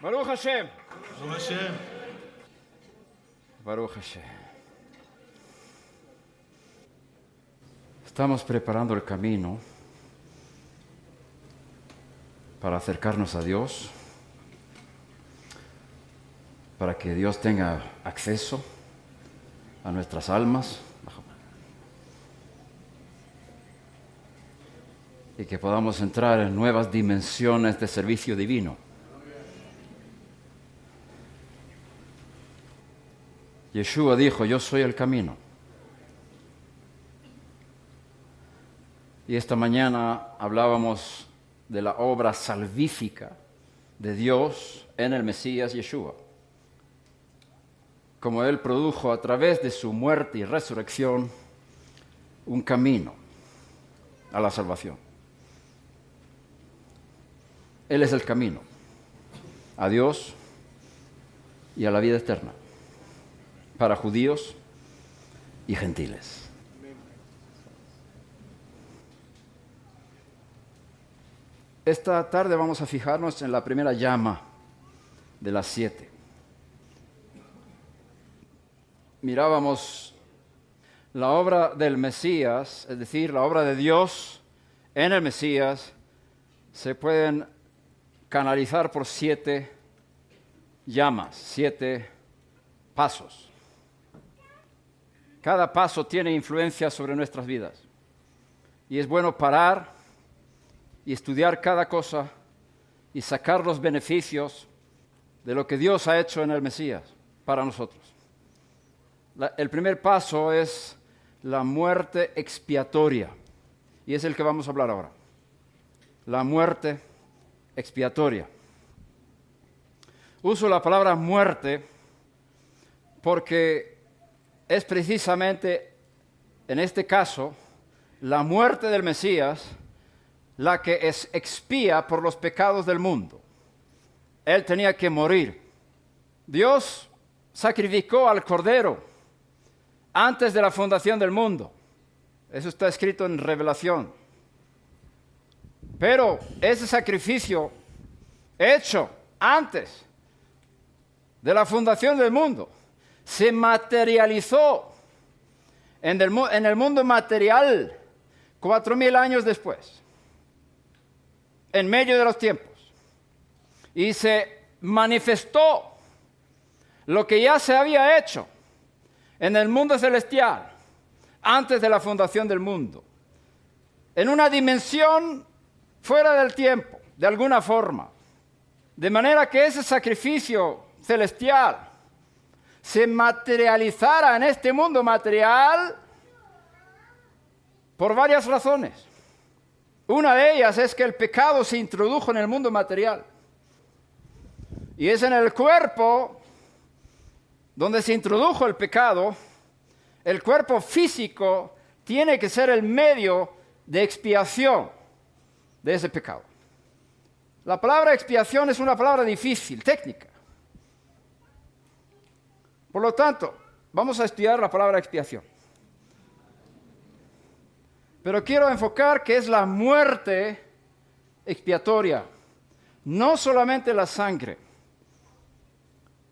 Baruch Hashem. Baruch Hashem. Baruch Hashem. Estamos preparando el camino para acercarnos a Dios, para que Dios tenga acceso a nuestras almas y que podamos entrar en nuevas dimensiones de servicio divino. Yeshua dijo: yo soy el camino. Y esta mañana hablábamos de la obra salvífica de Dios en el Mesías Yeshua. Como Él produjo a través de su muerte y resurrección un camino a la salvación. Él es el camino a Dios y a la vida eterna, para judíos y gentiles. Esta tarde vamos a fijarnos en la primera llama de las 7. Mirábamos la obra del Mesías, es decir, la obra de Dios en el Mesías, se pueden canalizar por 7 llamas, 7 pasos. Cada paso tiene influencia sobre nuestras vidas. Y es bueno parar y estudiar cada cosa y sacar los beneficios de lo que Dios ha hecho en el Mesías para nosotros. El primer paso es la muerte expiatoria. Y es el que vamos a hablar ahora. La muerte expiatoria. Uso la palabra muerte porque es precisamente, en este caso, la muerte del Mesías la que expía por los pecados del mundo. Él tenía que morir. Dios sacrificó al Cordero antes de la fundación del mundo. Eso está escrito en Revelación. Pero ese sacrificio hecho antes de la fundación del mundo se materializó en el mundo material 4,000 años después, en medio de los tiempos, y se manifestó lo que ya se había hecho en el mundo celestial antes de la fundación del mundo, en una dimensión fuera del tiempo, de alguna forma, de manera que ese sacrificio celestial se materializara en este mundo material por varias razones. Una de ellas es que el pecado se introdujo en el mundo material. Y es en el cuerpo donde se introdujo el pecado. El cuerpo físico tiene que ser el medio de expiación de ese pecado. La palabra expiación es una palabra difícil, técnica. Por lo tanto, vamos a estudiar la palabra expiación. Pero quiero enfocar que es la muerte expiatoria, no solamente la sangre.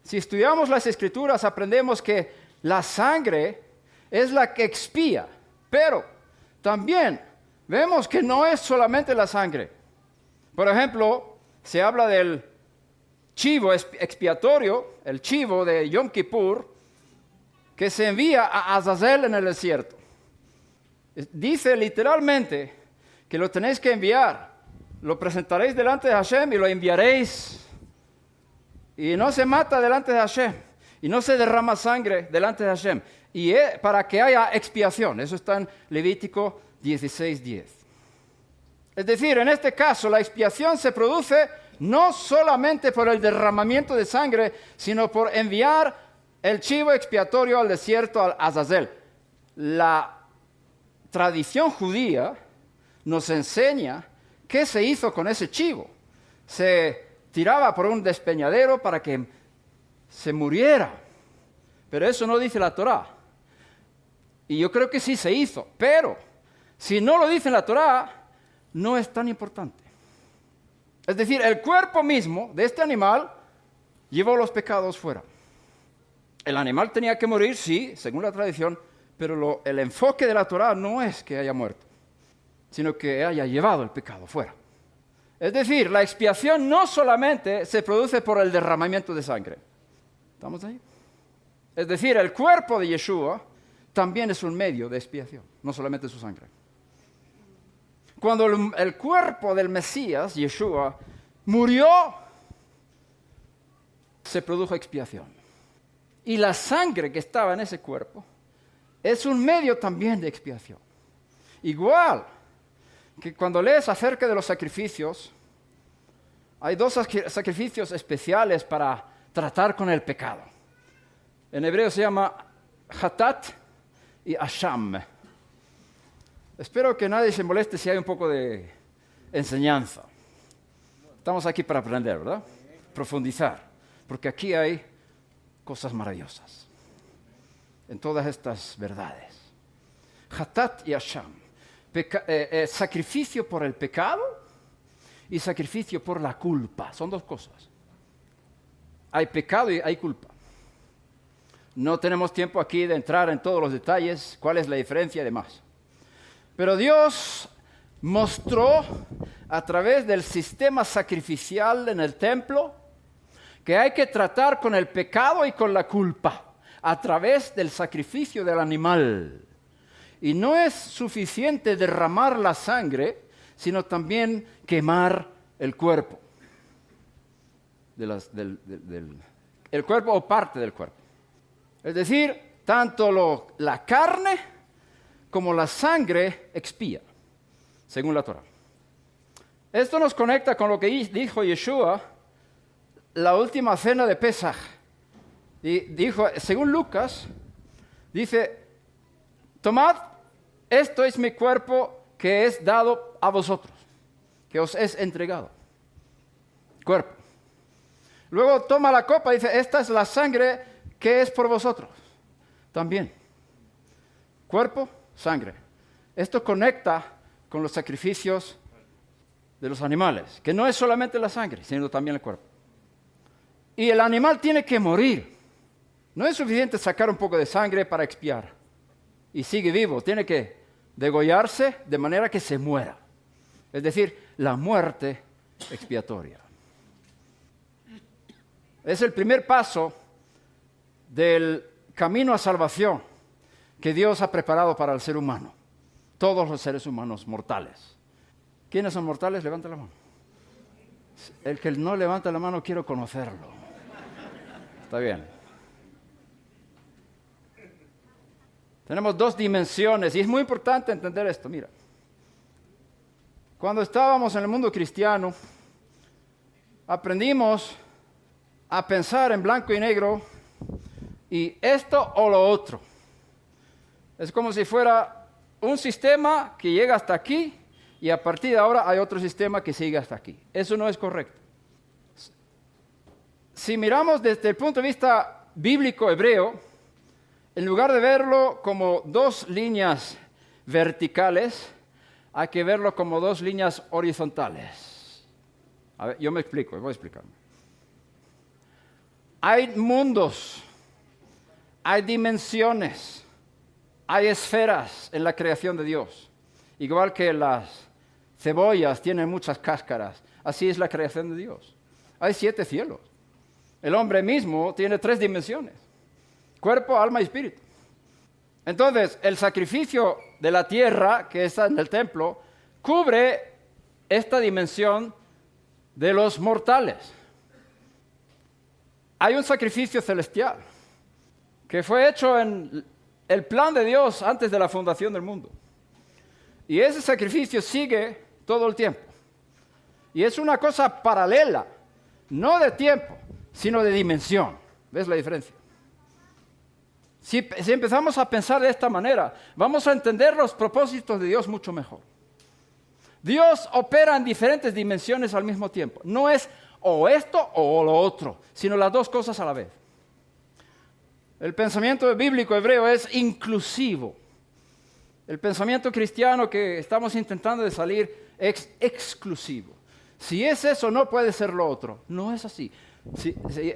Si estudiamos las Escrituras, aprendemos que la sangre es la que expía, pero también vemos que no es solamente la sangre. Por ejemplo, se habla del chivo expiatorio, el chivo de Yom Kippur, que se envía a Azazel en el desierto. Dice literalmente que lo tenéis que enviar, lo presentaréis delante de Hashem y lo enviaréis. Y no se mata delante de Hashem, y no se derrama sangre delante de Hashem. Y para que haya expiación, eso está en Levítico 16:10. Es decir, en este caso la expiación se produce no solamente por el derramamiento de sangre, sino por enviar el chivo expiatorio al desierto, al Azazel. La tradición judía nos enseña qué se hizo con ese chivo. Se tiraba por un despeñadero para que se muriera. Pero eso no dice la Torá. Y yo creo que sí se hizo. Pero si no lo dice la Torá, no es tan importante. Es decir, el cuerpo mismo de este animal llevó los pecados fuera. El animal tenía que morir, sí, según la tradición, pero el enfoque de la Torá no es que haya muerto, sino que haya llevado el pecado fuera. Es decir, la expiación no solamente se produce por el derramamiento de sangre. ¿Estamos ahí? Es decir, el cuerpo de Yeshua también es un medio de expiación, no solamente su sangre. Cuando el cuerpo del Mesías, Yeshua, murió, se produjo expiación. Y la sangre que estaba en ese cuerpo es un medio también de expiación. Igual que cuando lees acerca de los sacrificios, hay dos sacrificios especiales para tratar con el pecado. En hebreo se llama Hatat y Asham. Espero que nadie se moleste si hay un poco de enseñanza. Estamos aquí para aprender, ¿verdad? Profundizar, porque aquí hay cosas maravillosas en todas estas verdades. Hatat y Asham. Sacrificio por el pecado y sacrificio por la culpa. Son dos cosas. Hay pecado y hay culpa. No tenemos tiempo aquí de entrar en todos los detalles, cuál es la diferencia y demás. Pero Dios mostró a través del sistema sacrificial en el templo que hay que tratar con el pecado y con la culpa a través del sacrificio del animal. Y no es suficiente derramar la sangre, sino también quemar el cuerpo. El cuerpo o parte del cuerpo. Es decir, tanto la carne como la sangre expía, según la Torah. Esto nos conecta con lo que dijo Yeshua la última cena de Pesaj. Y dijo, según Lucas, dice, tomad, esto es mi cuerpo que es dado a vosotros, que os es entregado. Cuerpo. Luego toma la copa y dice, esta es la sangre que es por vosotros. También. Cuerpo, sangre. Esto conecta con los sacrificios de los animales, que no es solamente la sangre, sino también el cuerpo. Y el animal tiene que morir. No es suficiente sacar un poco de sangre para expiar. Y sigue vivo. Tiene que degollarse de manera que se muera. Es decir, la muerte expiatoria. Es el primer paso del camino a salvación que Dios ha preparado para el ser humano. Todos los seres humanos mortales. ¿Quiénes son mortales? Levanta la mano. El que no levanta la mano, quiero conocerlo. Está bien. Tenemos dos dimensiones y es muy importante entender esto. Mira, cuando estábamos en el mundo cristiano, aprendimos a pensar en blanco y negro y esto o lo otro. Es como si fuera un sistema que llega hasta aquí y a partir de ahora hay otro sistema que sigue hasta aquí. Eso no es correcto. Si miramos desde el punto de vista bíblico hebreo, en lugar de verlo como dos líneas verticales, hay que verlo como dos líneas horizontales. A ver, yo me explico, voy a explicarme. Hay mundos, hay dimensiones, hay esferas en la creación de Dios. Igual que las cebollas tienen muchas cáscaras, así es la creación de Dios. Hay 7 cielos. El hombre mismo tiene 3 dimensiones: cuerpo, alma y espíritu. Entonces, el sacrificio de la tierra, que está en el templo, cubre esta dimensión de los mortales. Hay un sacrificio celestial que fue hecho en el plan de Dios antes de la fundación del mundo. Y ese sacrificio sigue todo el tiempo. Y es una cosa paralela, no de tiempo, sino de dimensión. ¿Ves la diferencia? Si empezamos a pensar de esta manera, vamos a entender los propósitos de Dios mucho mejor. Dios opera en diferentes dimensiones al mismo tiempo. No es o esto o lo otro, sino las dos cosas a la vez. El pensamiento bíblico hebreo es inclusivo. El pensamiento cristiano que estamos intentando de salir es exclusivo. Si es eso, no puede ser lo otro. No es así. Sí, sí,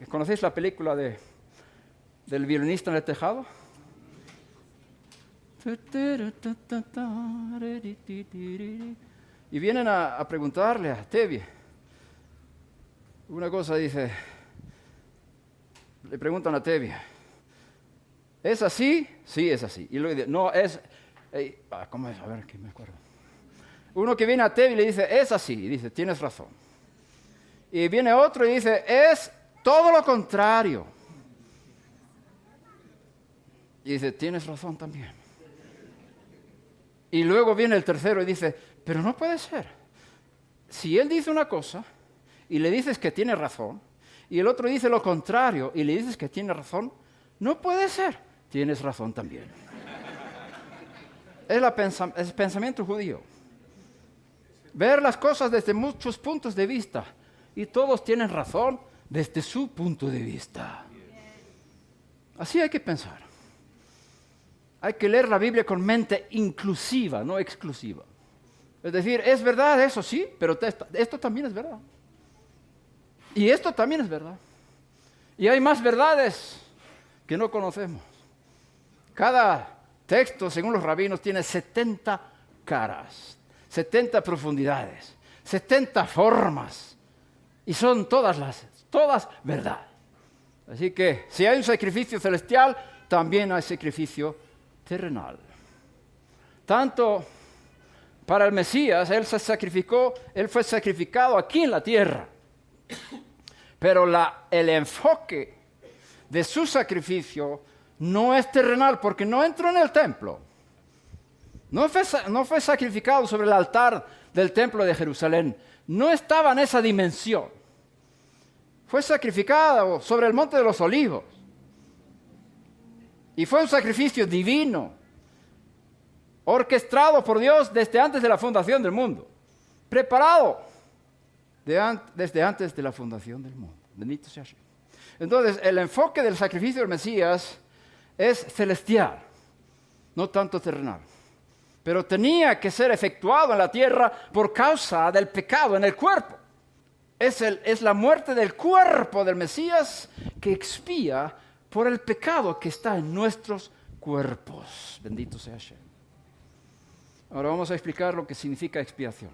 ¿conocéis la película del violinista en el tejado? Y vienen a preguntarle a Tevi. Una cosa dice, le preguntan a Tevi, ¿es así? Sí, es así. Y luego dice, no, es... ¿cómo es? A ver, que me acuerdo. Uno que viene a Tevi y le dice, es así. Y dice, tienes razón. Y viene otro y dice, es todo lo contrario. Y dice, tienes razón también. Y luego viene el tercero y dice, pero no puede ser. Si él dice una cosa y le dices que tiene razón, y el otro dice lo contrario y le dices que tiene razón, no puede ser. Tienes razón también. Es el pensamiento judío. Ver las cosas desde muchos puntos de vista. Y todos tienen razón desde su punto de vista. Así hay que pensar. Hay que leer la Biblia con mente inclusiva, no exclusiva. Es decir, es verdad eso, sí, pero esto también es verdad. Y esto también es verdad. Y hay más verdades que no conocemos. Cada texto, según los rabinos, tiene 70 caras, 70 profundidades, 70 formas. Y son todas verdad. Así que si hay un sacrificio celestial, también hay sacrificio terrenal. Tanto para el Mesías, él fue sacrificado aquí en la tierra. Pero el enfoque de su sacrificio no es terrenal porque no entró en el templo. No fue sacrificado sobre el altar del templo de Jerusalén. No estaba en esa dimensión. Fue sacrificado sobre el monte de los olivos. Y fue un sacrificio divino, orquestado por Dios desde antes de la fundación del mundo. Preparado desde antes de la fundación del mundo. Bendito sea Hashem. Entonces, el enfoque del sacrificio del Mesías es celestial, no tanto terrenal. Pero tenía que ser efectuado en la tierra por causa del pecado en el cuerpo. Es la muerte del cuerpo del Mesías que expía por el pecado que está en nuestros cuerpos. Bendito sea Hashem. Ahora vamos a explicar lo que significa expiación.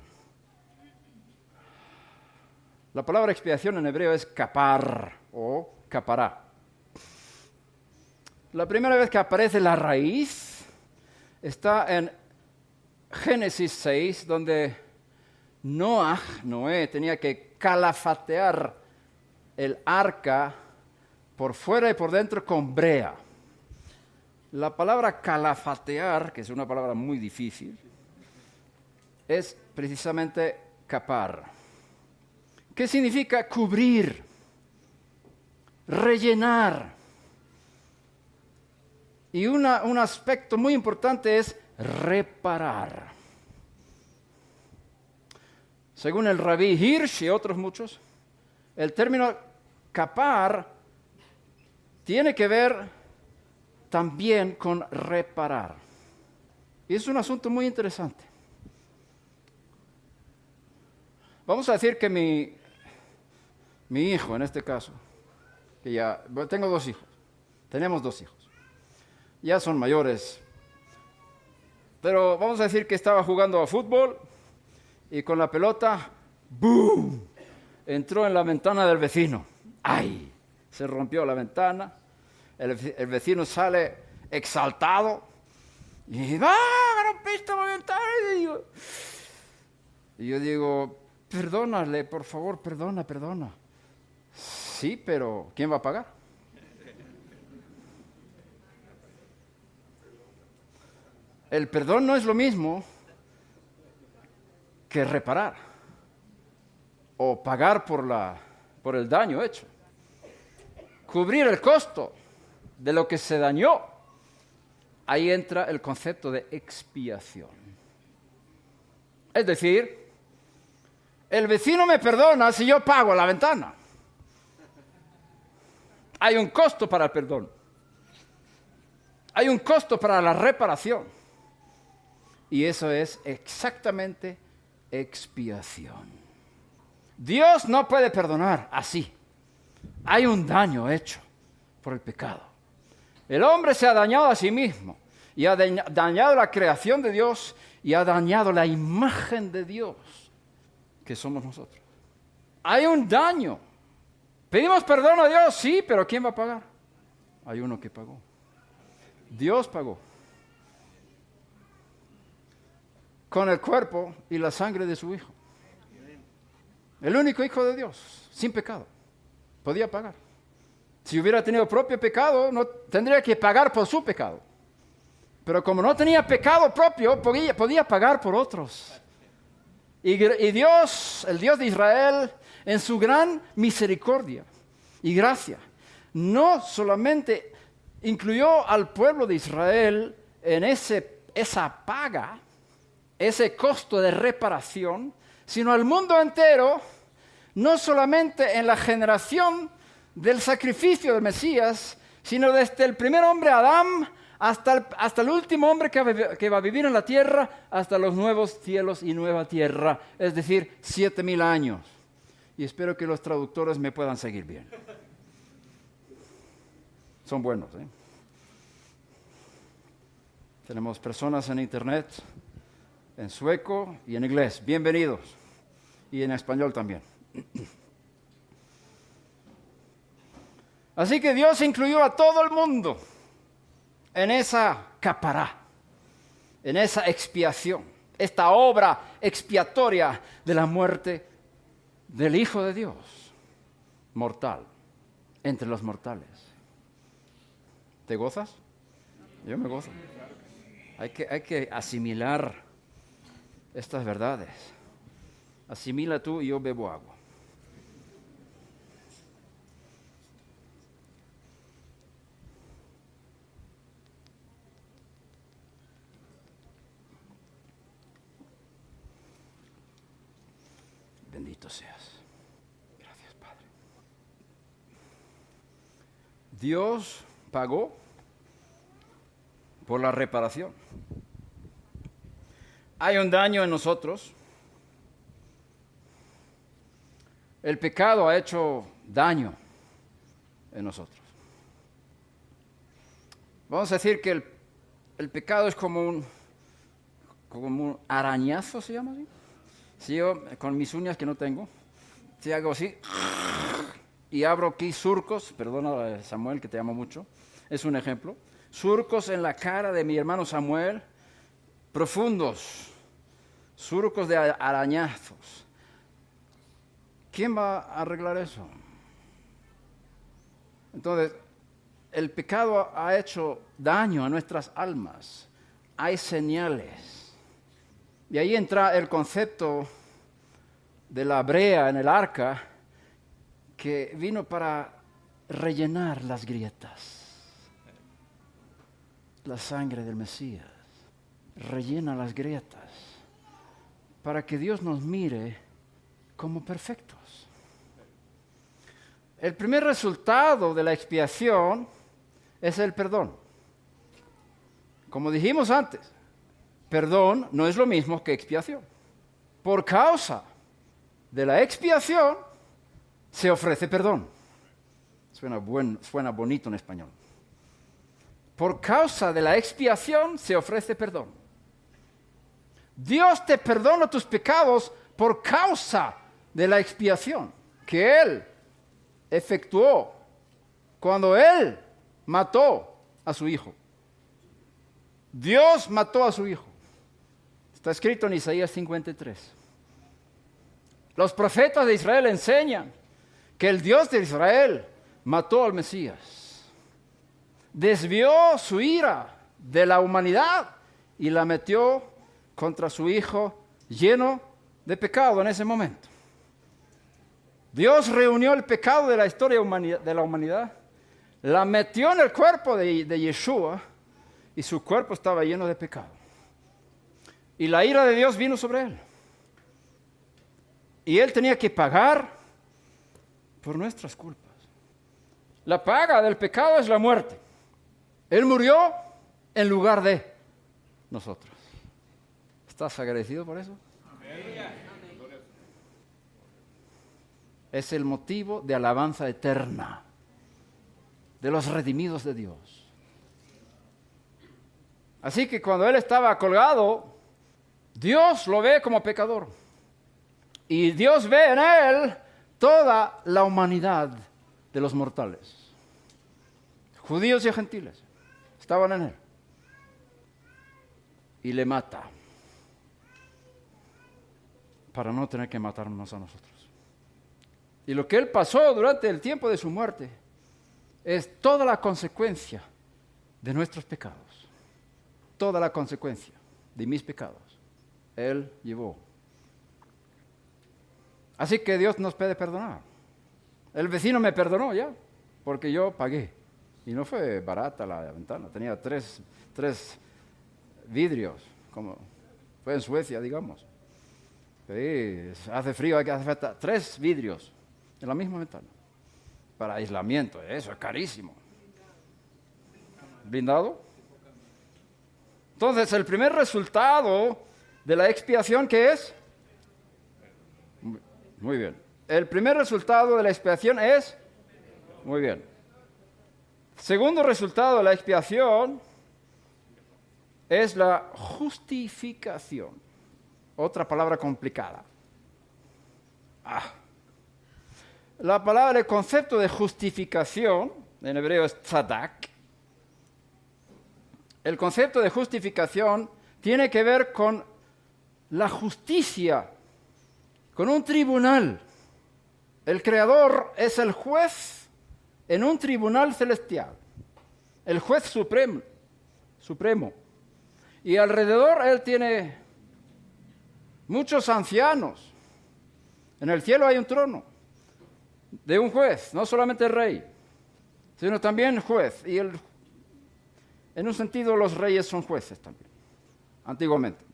La palabra expiación en hebreo es kapar o kapará. La primera vez que aparece la raíz está en Génesis 6, donde Noé, tenía que calafatear el arca por fuera y por dentro con brea. La palabra calafatear, que es una palabra muy difícil, es precisamente capar. ¿Qué significa cubrir? Rellenar. Y un aspecto muy importante es reparar. Según el rabí Hirsch y otros muchos, el término capar tiene que ver también con reparar. Y es un asunto muy interesante. Vamos a decir que mi hijo, en este caso, que tengo 2 hijos, tenemos 2 hijos, ya son mayores, pero vamos a decir que estaba jugando a fútbol y con la pelota, ¡boom!, entró en la ventana del vecino. ¡Ay! Se rompió la ventana, el vecino sale exaltado y dice, ¡ah, rompiste la ventana! Y yo digo, perdónale, por favor, perdona. Sí, pero ¿quién va a pagar? El perdón no es lo mismo que reparar o pagar por el daño hecho. Cubrir el costo de lo que se dañó. Ahí entra el concepto de expiación. Es decir, el vecino me perdona si yo pago la ventana. Hay un costo para el perdón. Hay un costo para la reparación. Y eso es exactamente expiación. Dios no puede perdonar así. Hay un daño hecho por el pecado. El hombre se ha dañado a sí mismo y ha dañado la creación de Dios y ha dañado la imagen de Dios que somos nosotros. Hay un daño. ¿Pedimos perdón a Dios? Sí, pero ¿quién va a pagar? Hay uno que pagó. Dios pagó. Con el cuerpo y la sangre de su Hijo. El único Hijo de Dios, sin pecado, podía pagar. Si hubiera tenido propio pecado, no tendría que pagar por su pecado. Pero como no tenía pecado propio, podía pagar por otros. Y Dios, el Dios de Israel, en su gran misericordia y gracia, no solamente incluyó al pueblo de Israel en esa paga, ese costo de reparación, sino al mundo entero, no solamente en la generación del sacrificio del Mesías, sino desde el primer hombre Adán hasta el último hombre que va a vivir en la tierra, hasta los nuevos cielos y nueva tierra, es decir, 7,000 años. Y espero que los traductores me puedan seguir bien. Son buenos, ¿eh? Tenemos personas en internet, en sueco y en inglés. Bienvenidos. Y en español también. Así que Dios incluyó a todo el mundo en esa capará, en esa expiación, esta obra expiatoria de la muerte del Hijo de Dios, mortal, entre los mortales. ¿Te gozas? Yo me gozo. Hay que asimilar estas verdades. Asimila tú y yo bebo agua. Bendito seas. Gracias, Padre. Dios pagó por la reparación. Hay un daño en nosotros. El pecado ha hecho daño en nosotros. Vamos a decir que el pecado es como un arañazo, ¿se llama así? Si yo, con mis uñas que no tengo, si hago así y abro aquí surcos, perdona Samuel que te amo mucho, es un ejemplo, surcos en la cara de mi hermano Samuel, profundos, surcos de arañazos. ¿Quién va a arreglar eso? Entonces, el pecado ha hecho daño a nuestras almas. Hay señales. Y ahí entra el concepto de la brea en el arca que vino para rellenar las grietas. La sangre del Mesías rellena las grietas para que Dios nos mire como perfectos. El primer resultado de la expiación es el perdón. Como dijimos antes, perdón no es lo mismo que expiación. Por causa de la expiación se ofrece perdón. Suena bonito en español. Por causa de la expiación se ofrece perdón. Dios te perdona tus pecados por causa de la expiación que Él efectuó cuando Él mató a su Hijo. Dios mató a su Hijo. Está escrito en Isaías 53. Los profetas de Israel enseñan que el Dios de Israel mató al Mesías. Desvió su ira de la humanidad y la metió contra su Hijo lleno de pecado en ese momento. Dios reunió el pecado de la historia de la humanidad, la metió en el cuerpo de Yeshua y su cuerpo estaba lleno de pecado. Y la ira de Dios vino sobre él. Y él tenía que pagar por nuestras culpas. La paga del pecado es la muerte. Él murió en lugar de nosotros. ¿Estás agradecido por eso? es el motivo de alabanza eterna de los redimidos de Dios. Así que cuando Él estaba colgado, Dios lo ve como pecador. Y Dios ve en Él toda la humanidad de los mortales. Judíos y gentiles estaban en Él. Y le mata. Para no tener que matarnos a nosotros. Y lo que Él pasó durante el tiempo de su muerte es toda la consecuencia de nuestros pecados. Toda la consecuencia de mis pecados. Él llevó. Así que Dios nos puede perdonar. El vecino me perdonó ya, porque yo pagué. Y no fue barata la ventana, tenía tres vidrios, como fue en Suecia, digamos. Sí, hace frío, hay que hacer falta 3 vidrios en la misma ventana. Para aislamiento, eso es carísimo. ¿Blindado? Entonces, el primer resultado de la expiación, ¿qué es? Muy bien. El primer resultado de la expiación es... Muy bien. Segundo resultado de la expiación es la justificación. Otra palabra complicada. La palabra, el concepto de justificación, en hebreo es tzadak. El concepto de justificación tiene que ver con la justicia, con un tribunal. El Creador es el juez en un tribunal celestial, el juez supremo. Y alrededor Él tiene muchos ancianos. En el cielo hay un trono de un juez, no solamente rey, sino también juez. Y en un sentido los reyes son jueces también, antiguamente.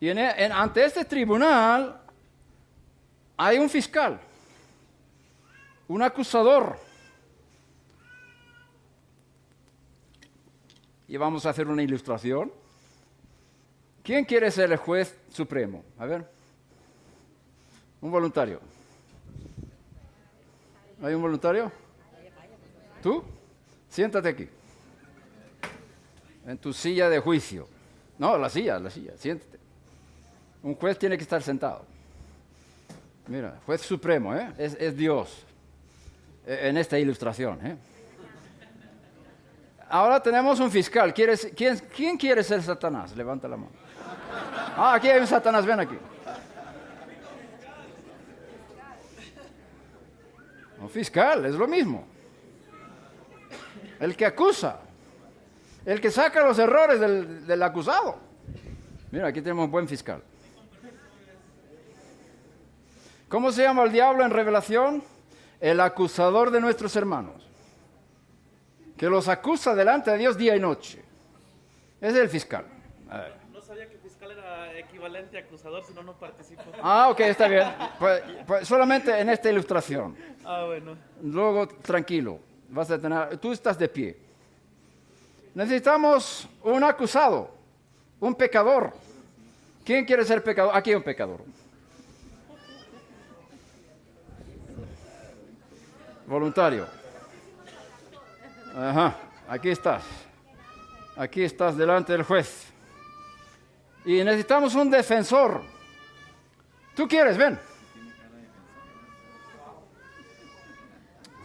Y ante este tribunal hay un fiscal, un acusador. Y vamos a hacer una ilustración. ¿Quién quiere ser el juez supremo? A ver. Un voluntario. ¿Hay un voluntario? ¿Tú? Siéntate aquí. En tu silla de juicio. No, la silla, siéntate. Un juez tiene que estar sentado. Mira, juez supremo, es Dios. En esta ilustración, Ahora tenemos un fiscal. ¿Quién quiere ser Satanás? Levanta la mano. Aquí hay un Satanás, ven aquí. Un fiscal, es lo mismo. El que acusa. El que saca los errores del acusado. Mira, aquí tenemos un buen fiscal. ¿Cómo se llama el diablo en Revelación? El acusador de nuestros hermanos. Que los acusa delante de Dios día y noche. Ese es el fiscal. No sabía que fiscal era equivalente a acusador, si no, no participo. Ok, está bien. Pues solamente en esta ilustración. Bueno. Luego, tranquilo. Tú estás de pie. Necesitamos un acusado, un pecador. ¿Quién quiere ser pecador? Aquí hay un pecador. Voluntario. Aquí estás. Aquí estás delante del juez. Y necesitamos un defensor. ¿Tú quieres? Ven.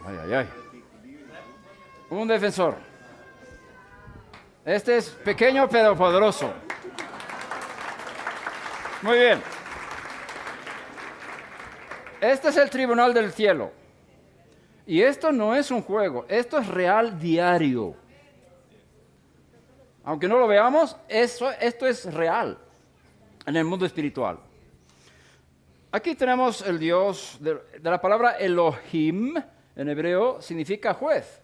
Ay. Un defensor. Este es pequeño pero poderoso. Muy bien. Este es el tribunal del cielo. Y esto no es un juego, esto es real diario. Aunque no lo veamos, esto es real en el mundo espiritual. Aquí tenemos el Dios de la palabra Elohim, en hebreo, significa juez.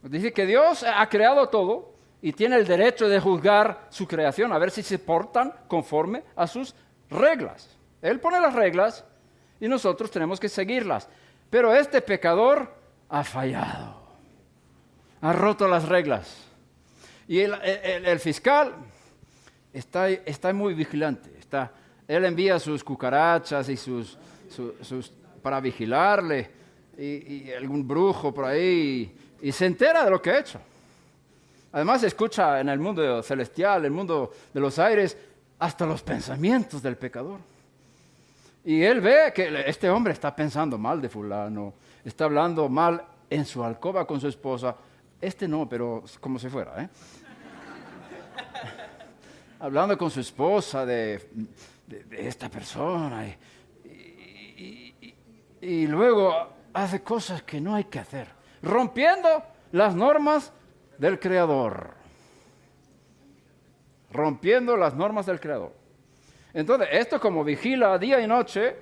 Dice que Dios ha creado todo y tiene el derecho de juzgar su creación, a ver si se portan conforme a sus reglas. Él pone las reglas y nosotros tenemos que seguirlas. Pero este pecador ha fallado, ha roto las reglas. Y el fiscal está muy vigilante. Él envía sus cucarachas y sus para vigilarle, y algún brujo por ahí, y se entera de lo que ha hecho. Además escucha en el mundo celestial, el mundo de los aires, hasta los pensamientos del pecador. Y él ve que este hombre está pensando mal de fulano, está hablando mal en su alcoba con su esposa. Este no, pero como si fuera, ¿eh? Hablando con su esposa de esta persona. Y luego hace cosas que no hay que hacer, rompiendo las normas del Creador. Rompiendo las normas del Creador. Entonces, esto como vigila día y noche,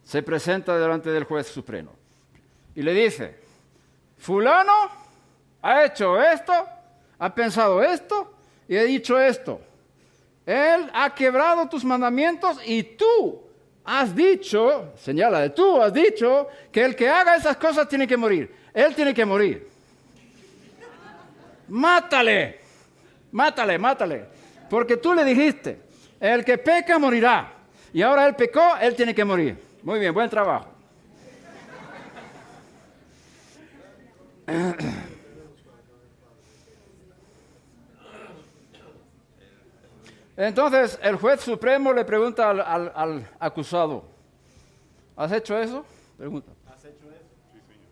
se presenta delante del juez supremo. Y le dice, fulano ha hecho esto, ha pensado esto y ha dicho esto. Él ha quebrado tus mandamientos y tú has dicho, tú has dicho que el que haga esas cosas tiene que morir. Él tiene que morir. Mátale, porque tú le dijiste, el que peca morirá. Y ahora él pecó, él tiene que morir. Muy bien, buen trabajo. Entonces el juez supremo le pregunta al acusado, ¿has hecho eso? Pregunta. ¿Has hecho eso? Sí, señor.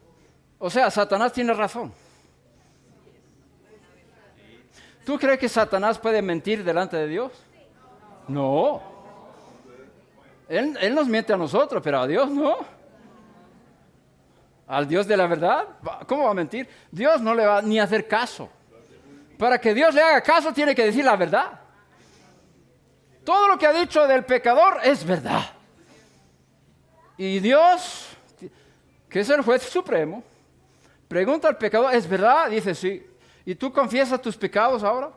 O sea, Satanás tiene razón. ¿Tú crees que Satanás puede mentir delante de Dios? No. Él nos miente a nosotros, pero a Dios no. Al Dios de la verdad, ¿cómo va a mentir? Dios no le va ni a hacer caso. Para que Dios le haga caso, tiene que decir la verdad. Todo lo que ha dicho del pecador es verdad. Y Dios, que es el juez supremo, pregunta al pecador, ¿es verdad? Dice sí. ¿Y tú confiesas tus pecados ahora?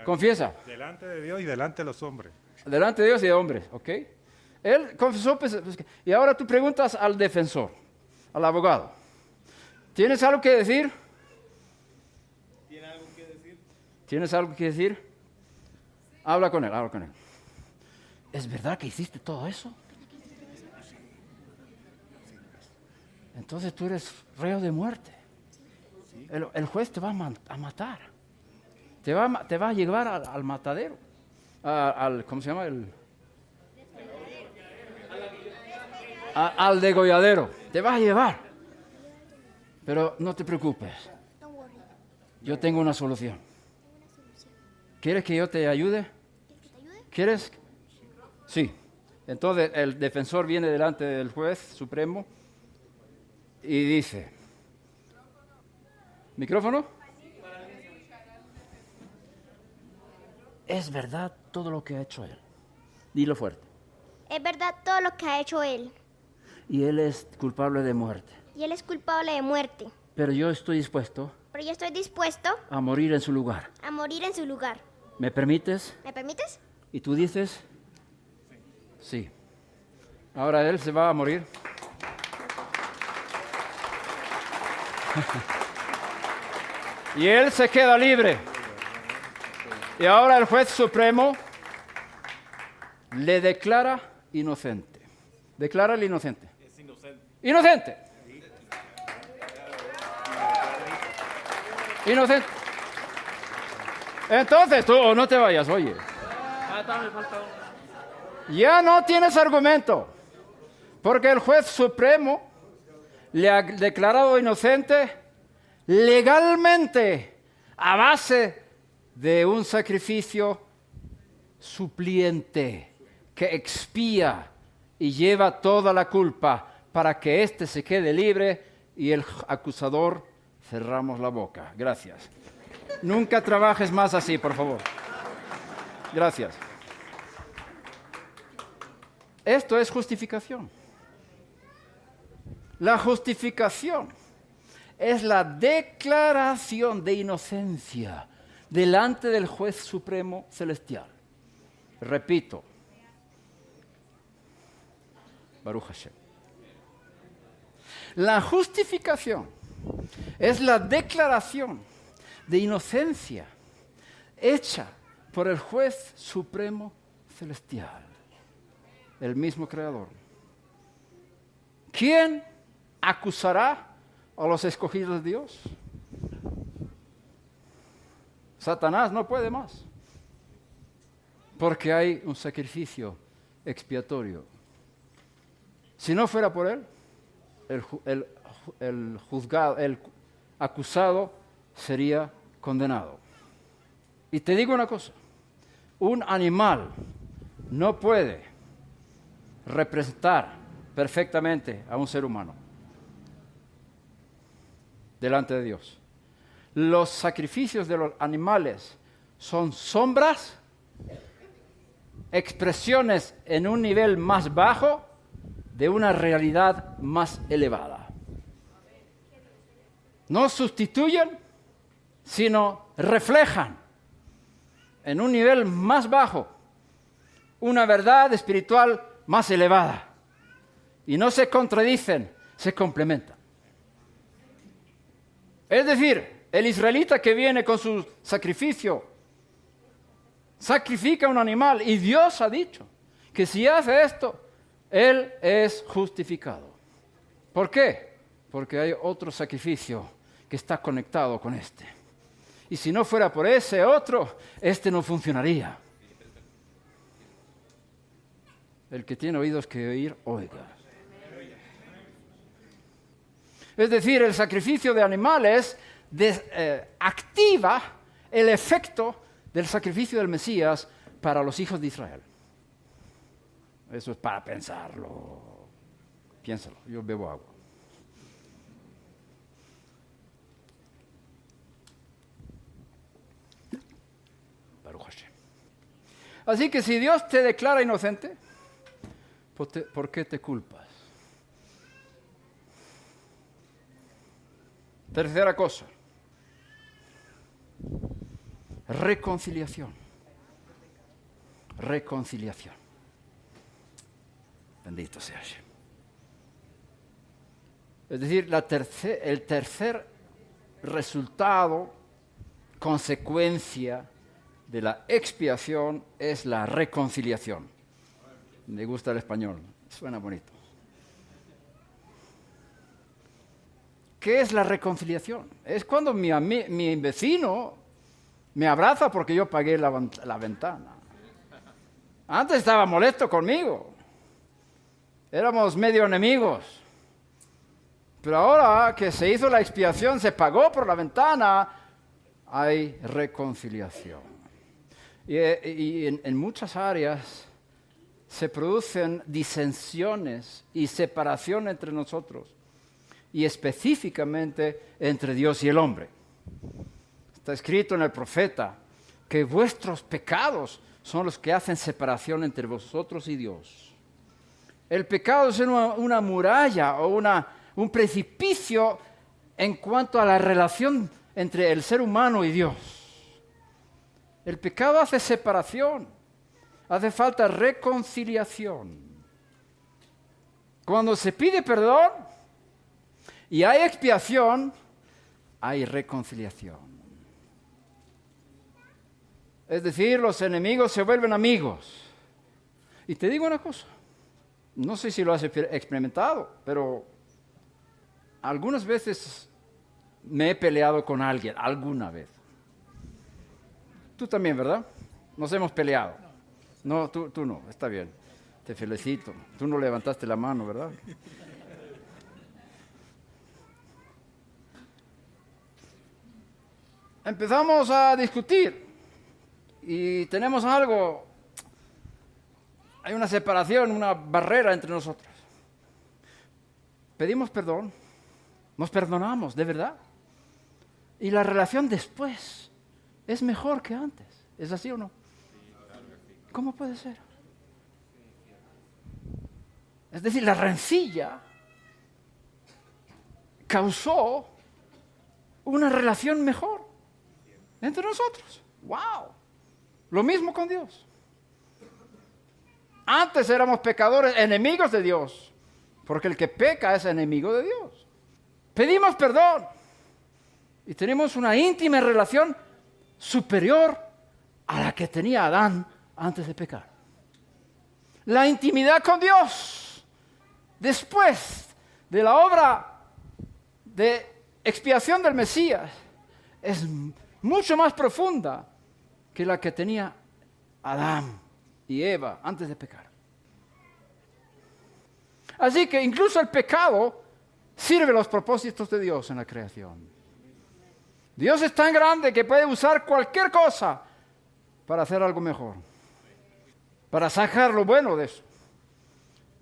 Confiesa. Delante de Dios y delante de los hombres. Delante de Dios y de hombres, ¿ok? Él confesó, y ahora tú preguntas al defensor, al abogado. ¿Tienes algo que decir? ¿Tiene algo que decir? ¿Tienes algo que decir? Habla con él. ¿Es verdad que hiciste todo eso? Entonces tú eres reo de muerte. El juez te va a matar. Te va a llevar al matadero. ¿Cómo se llama? Al degolladero. Te va a llevar. Pero no te preocupes. Yo tengo una solución. ¿Quieres que yo te ayude? ¿Quieres? Sí. Entonces el defensor viene delante del juez supremo y dice, ¿micrófono? Es verdad todo lo que ha hecho él. Dilo fuerte. Es verdad todo lo que ha hecho él. Y él es culpable de muerte. Y él es culpable de muerte. Pero yo estoy dispuesto Pero yo estoy dispuesto a morir en su lugar. a morir en su lugar. ¿Me permites? ¿Me permites? ¿Y tú dices? Sí. Ahora él se va a morir. Y él se queda libre. Y ahora el juez supremo le declara inocente. Declara el inocente. Es inocente. Inocente. Inocente. Entonces tú no te vayas, oye. Me falta uno. Ya no tienes argumento. Porque el juez supremo le ha declarado inocente legalmente a base de un sacrificio supliente que expía y lleva toda la culpa para que éste se quede libre y el acusador cerramos la boca. Gracias. Nunca trabajes más así, por favor. Gracias. Esto es justificación. La justificación es la declaración de inocencia delante del juez supremo celestial. Repito. Baruch Hashem. La justificación es la declaración de inocencia hecha por el juez supremo celestial, el mismo creador. ¿quién acusará a los escogidos de Dios? Satanás no puede más, porque hay un sacrificio expiatorio. Si no fuera por él, el acusado sería condenado. Y te digo una cosa, un animal no puede representar perfectamente a un ser humano delante de Dios. Los sacrificios de los animales son sombras, expresiones en un nivel más bajo de una realidad más elevada. No sustituyen, sino reflejan en un nivel más bajo una verdad espiritual más elevada. Y no se contradicen, se complementan. Es decir, el israelita que viene con su sacrificio sacrifica un animal y Dios ha dicho que si hace esto, él es justificado. ¿Por qué? Porque hay otro sacrificio que está conectado con este. Y si no fuera por ese otro, este no funcionaría. El que tiene oídos que oír, oiga. Es decir, el sacrificio de animales activa el efecto del sacrificio del Mesías para los hijos de Israel. Eso es para pensarlo. Piénsalo, yo bebo agua. Baruch Hashem. Así que si Dios te declara inocente, ¿por qué te culpas? Tercera cosa. Reconciliación. Reconciliación. Bendito sea Hashem. Es decir, el tercer resultado, consecuencia de la expiación es la reconciliación. Me gusta el español, suena bonito. ¿Qué es la reconciliación? Es cuando mi vecino me abraza porque yo pagué la ventana. Antes estaba molesto conmigo. Éramos medio enemigos. Pero ahora que se hizo la expiación, se pagó por la ventana, hay reconciliación. Y en muchas áreas se producen disensiones y separación entre nosotros. Y específicamente entre Dios y el hombre. Está escrito en el profeta que vuestros pecados son los que hacen separación entre vosotros y Dios. El pecado es una muralla o un precipicio en cuanto a la relación entre el ser humano y Dios. El pecado hace separación, hace falta reconciliación. Cuando se pide perdón y hay expiación, hay reconciliación. Es decir, los enemigos se vuelven amigos. Y te digo una cosa, no sé si lo has experimentado, pero algunas veces me he peleado con alguien, alguna vez. Tú también, ¿verdad? Nos hemos peleado. No, tú no, está bien. Te felicito. Tú no levantaste la mano, ¿verdad? Empezamos a discutir y tenemos algo, hay una separación, una barrera entre nosotros. Pedimos perdón, nos perdonamos, de verdad. Y la relación después es mejor que antes. ¿Es así o no? ¿Cómo puede ser? Es decir, la rencilla causó una relación mejor entre nosotros. ¡Wow! Lo mismo con Dios. Antes éramos pecadores, enemigos de Dios, porque el que peca es enemigo de Dios. Pedimos perdón y tenemos una íntima relación superior a la que tenía Adán antes de pecar. La intimidad con Dios, después de la obra de expiación del Mesías es mucho más profunda que la que tenía Adán y Eva antes de pecar. Así que incluso el pecado sirve los propósitos de Dios en la creación. Dios es tan grande que puede usar cualquier cosa para hacer algo mejor, para sacar lo bueno de eso.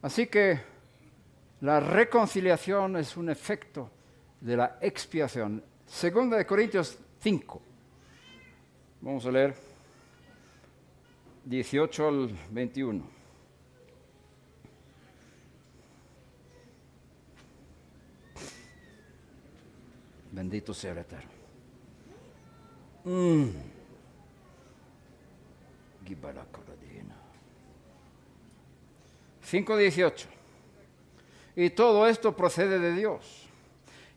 Así que la reconciliación es un efecto de la expiación. Segunda de Corintios 5. Vamos a leer 18 al 21. Bendito sea el Eterno. 5:18. Y todo esto procede de Dios,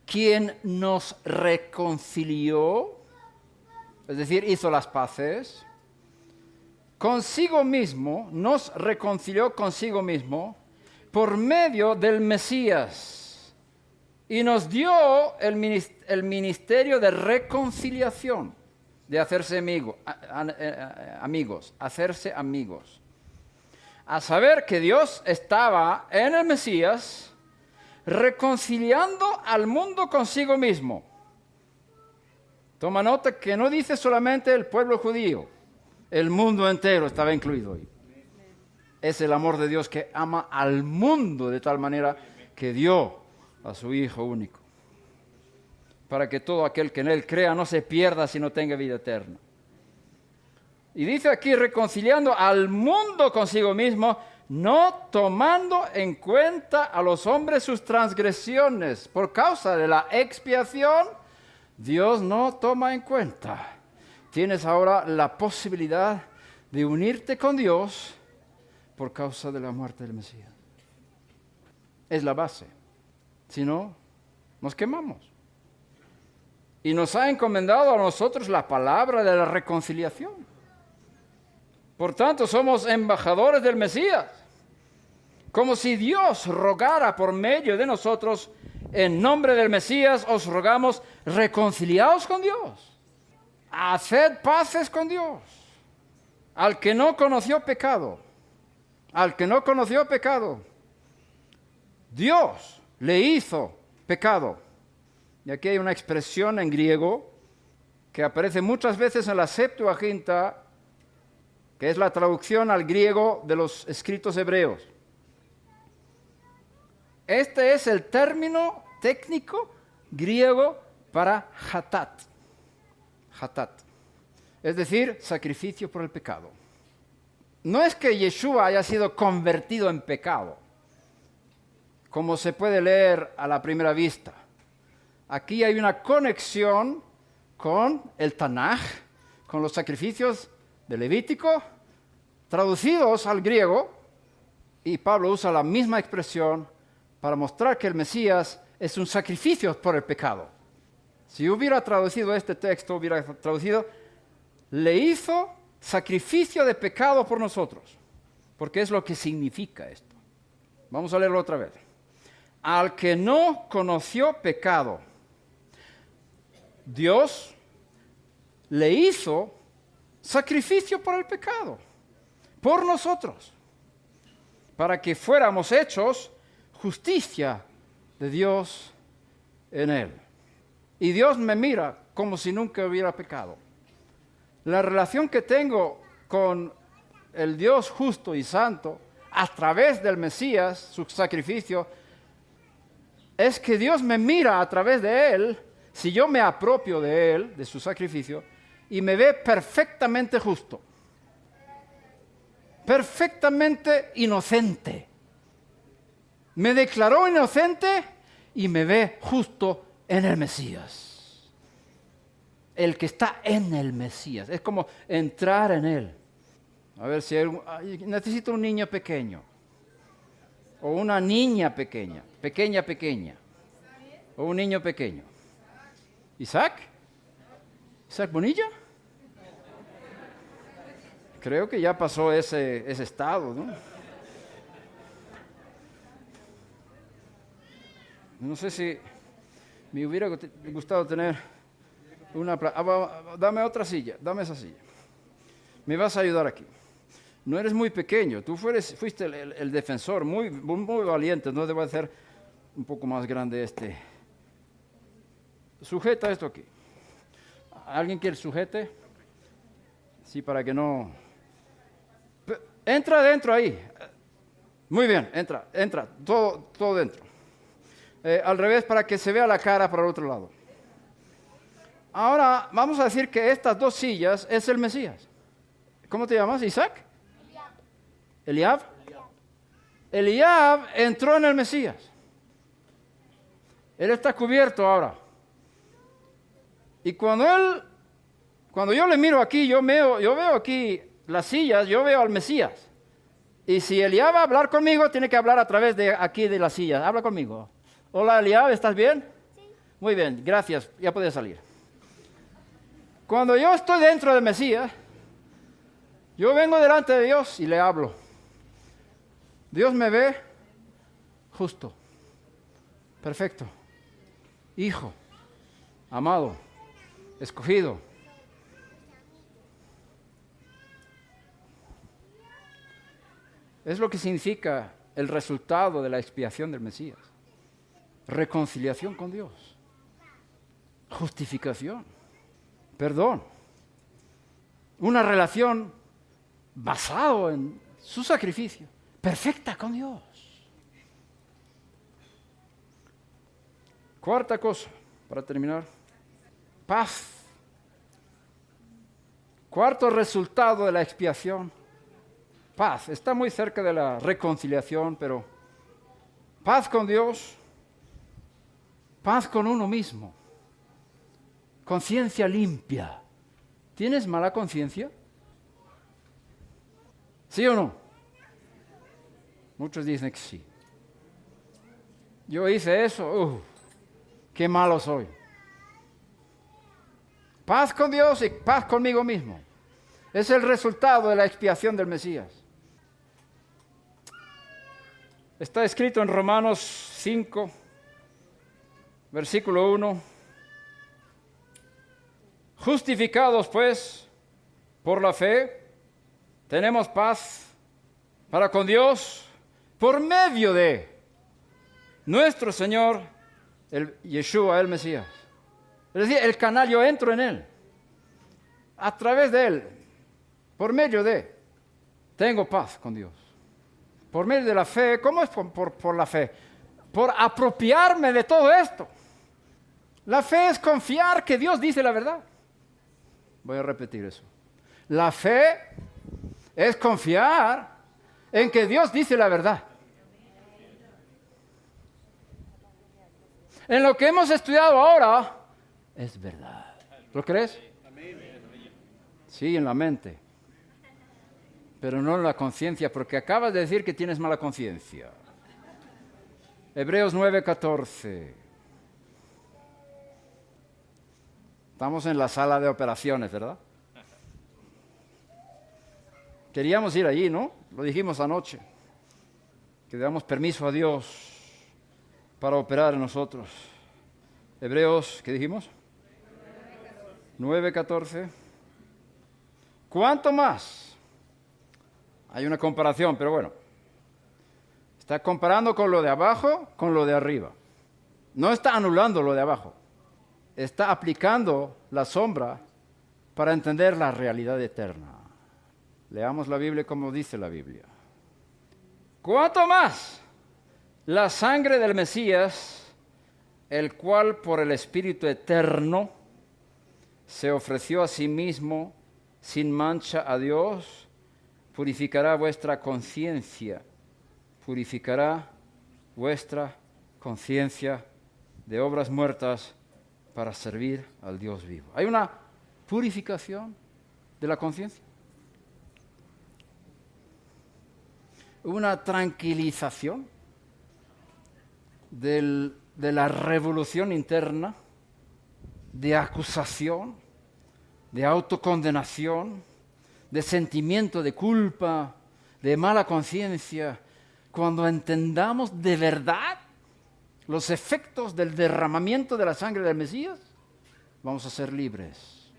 quien nos reconcilió, es decir, hizo las paces, consigo mismo, nos reconcilió consigo mismo por medio del Mesías y nos dio el ministerio de reconciliación, de hacerse amigos, hacerse amigos. A saber que Dios estaba en el Mesías reconciliando al mundo consigo mismo. Toma nota que no dice solamente el pueblo judío, el mundo entero estaba incluido ahí. Es el amor de Dios que ama al mundo de tal manera que dio a su Hijo único, para que todo aquel que en Él crea no se pierda, sino tenga vida eterna. Y dice aquí, reconciliando al mundo consigo mismo, no tomando en cuenta a los hombres sus transgresiones. Por causa de la expiación, Dios no toma en cuenta. Tienes ahora la posibilidad de unirte con Dios por causa de la muerte del Mesías. Es la base. Si no, nos quemamos. Y nos ha encomendado a nosotros la palabra de la reconciliación. Por tanto, somos embajadores del Mesías, como si Dios rogara por medio de nosotros, en nombre del Mesías os rogamos, reconciliaos con Dios, haced paces con Dios. Al que no conoció pecado, Dios le hizo pecado. Y aquí hay una expresión en griego que aparece muchas veces en la Septuaginta, que es la traducción al griego de los escritos hebreos. Este es el término técnico griego para hatat. Hatat. Es decir, sacrificio por el pecado. No es que Yeshua haya sido convertido en pecado, como se puede leer a la primera vista. Aquí hay una conexión con el Tanaj, con los sacrificios de Levítico, traducidos al griego, y Pablo usa la misma expresión para mostrar que el Mesías es un sacrificio por el pecado. Si hubiera traducido este texto, hubiera traducido, le hizo sacrificio de pecado por nosotros, porque es lo que significa esto. Vamos a leerlo otra vez. Al que no conoció pecado, Dios le hizo sacrificio por el pecado, por nosotros, para que fuéramos hechos justicia de Dios en él. Y Dios me mira como si nunca hubiera pecado. La relación que tengo con el Dios justo y santo a través del Mesías, su sacrificio, es que Dios me mira a través de él, si yo me apropio de él, de su sacrificio, y me ve perfectamente justo, perfectamente inocente. Me declaró inocente y me ve justo en el Mesías. El que está en el Mesías. Es como entrar en él. A ver si necesito un niño pequeño. O una niña pequeña. Pequeña. O un niño pequeño. ¿Isaac? ¿Isaac Bonilla? Creo que ya pasó ese estado, ¿no? No sé si me hubiera gustado tener dame otra silla, dame esa silla. Me vas a ayudar aquí. No eres muy pequeño, tú fuiste el defensor, muy valiente, no debo hacer un poco más grande este. Sujeta esto aquí. ¿Alguien quiere sujete? Sí, para que no... Entra dentro ahí. Muy bien, entra, todo dentro. Al revés, para que se vea la cara para el otro lado. Ahora, vamos a decir que estas dos sillas es el Mesías. ¿Cómo te llamas? ¿Isaac? ¿Eliab? Eliab entró en el Mesías. Él está cubierto ahora. Y cuando yo le miro aquí, yo veo aquí las sillas, yo veo al Mesías. Y si Eliab va a hablar conmigo, tiene que hablar a través de aquí de las sillas. Habla conmigo. Hola, Eliab, ¿estás bien? Sí. Muy bien, gracias, ya puedes salir. Cuando yo estoy dentro del Mesías, yo vengo delante de Dios y le hablo. Dios me ve justo, perfecto, hijo, amado, escogido. Es lo que significa el resultado de la expiación del Mesías. Reconciliación con Dios, justificación, perdón, una relación basada en su sacrificio, perfecta con Dios. Cuarta cosa, para terminar, paz. Cuarto resultado de la expiación, paz. Está muy cerca de la reconciliación, pero paz con Dios, paz con uno mismo, conciencia limpia. ¿Tienes mala conciencia? ¿Sí o no? Muchos dicen que sí. Yo hice eso, qué malo soy. Paz con Dios y paz conmigo mismo. Es el resultado de la expiación del Mesías. Está escrito en Romanos 5, versículo 1. Justificados pues por la fe, tenemos paz para con Dios por medio de nuestro Señor, el Yeshua, el Mesías. Es decir, el canal, yo entro en él. A través de él, por medio de, tengo paz con Dios. Por medio de la fe. ¿Cómo es por la fe? Por apropiarme de todo esto. La fe es confiar que Dios dice la verdad. Voy a repetir eso. La fe es confiar en que Dios dice la verdad. En lo que hemos estudiado ahora es verdad. ¿Lo crees? Sí, en la mente. Pero no en la conciencia, porque acabas de decir que tienes mala conciencia. Hebreos 9:14. Estamos en la sala de operaciones, ¿verdad? Queríamos ir allí, ¿no? Lo dijimos anoche. Que damos permiso a Dios para operar en nosotros. Hebreos, ¿qué dijimos? 9:14. ¿Cuánto más? Hay una comparación, pero bueno. Está comparando con lo de abajo, con lo de arriba. No está anulando lo de abajo. Está aplicando la sombra para entender la realidad eterna. Leamos la Biblia como dice la Biblia. ¿Cuánto más? La sangre del Mesías, el cual por el Espíritu Eterno se ofreció a sí mismo sin mancha a Dios, purificará vuestra conciencia, purificará vuestra conciencia de obras muertas para servir al Dios vivo. Hay una purificación de la conciencia, una tranquilización de la revolución interna, de acusación, de autocondenación, de sentimiento de culpa, de mala conciencia, cuando entendamos de verdad los efectos del derramamiento de la sangre del Mesías, vamos a ser libres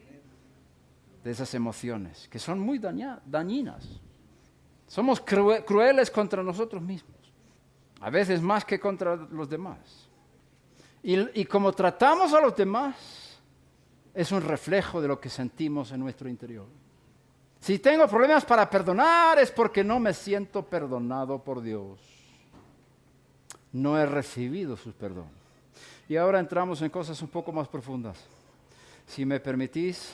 de esas emociones que son muy dañinas. Somos crueles contra nosotros mismos, a veces más que contra los demás. Y como tratamos a los demás, es un reflejo de lo que sentimos en nuestro interior. Si tengo problemas para perdonar, es porque no me siento perdonado por Dios. No he recibido su perdón. Y ahora entramos en cosas un poco más profundas. Si me permitís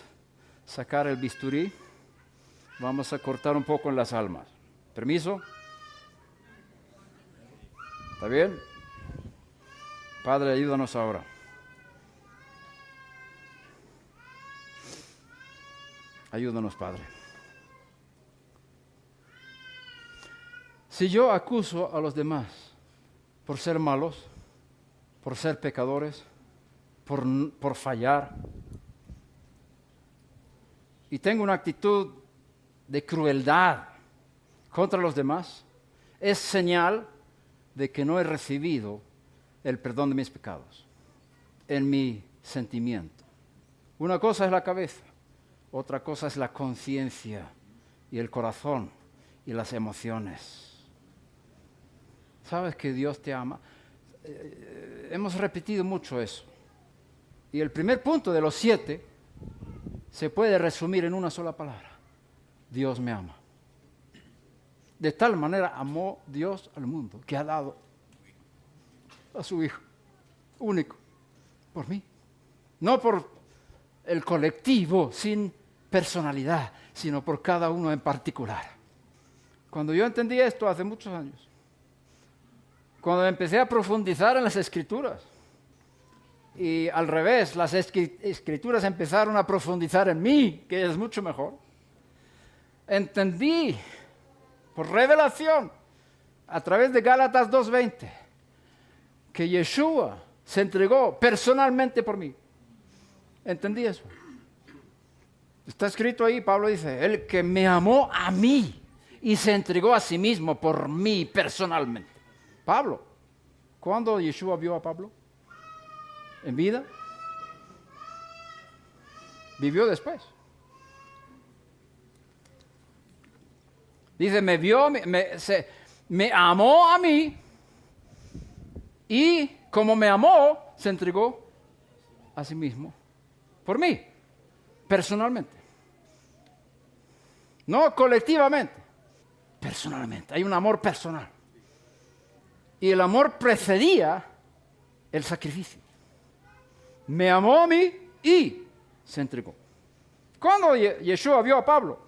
sacar el bisturí, vamos a cortar un poco en las almas. ¿Permiso? ¿Está bien? Padre, ayúdanos ahora. Ayúdanos, Padre. Si yo acuso a los demás por ser malos, por ser pecadores, por fallar, y tengo una actitud de crueldad contra los demás, es señal de que no he recibido el perdón de mis pecados en mi sentimiento. Una cosa es la cabeza, otra cosa es la conciencia y el corazón y las emociones. ¿Sabes que Dios te ama? Hemos repetido mucho eso. Y el primer punto de los 7 se puede resumir en una sola palabra. Dios me ama. De tal manera amó Dios al mundo que ha dado a su Hijo único por mí. No por el colectivo sin personalidad, sino por cada uno en particular. Cuando yo entendí esto hace muchos años, cuando empecé a profundizar en las Escrituras, y al revés, las Escrituras empezaron a profundizar en mí, que es mucho mejor, entendí por revelación, a través de Gálatas 2:20, que Yeshua se entregó personalmente por mí. Entendí eso. Está escrito ahí, Pablo dice, el que me amó a mí y se entregó a sí mismo por mí personalmente. Pablo, ¿cuándo Yeshua vio a Pablo? ¿En vida? Vivió después. Dice, me amó a mí y como me amó, se entregó a sí mismo por mí, personalmente. No colectivamente, personalmente. Hay un amor personal. Y el amor precedía el sacrificio. Me amó a mí y se entregó. Cuando Yeshua vio a Pablo,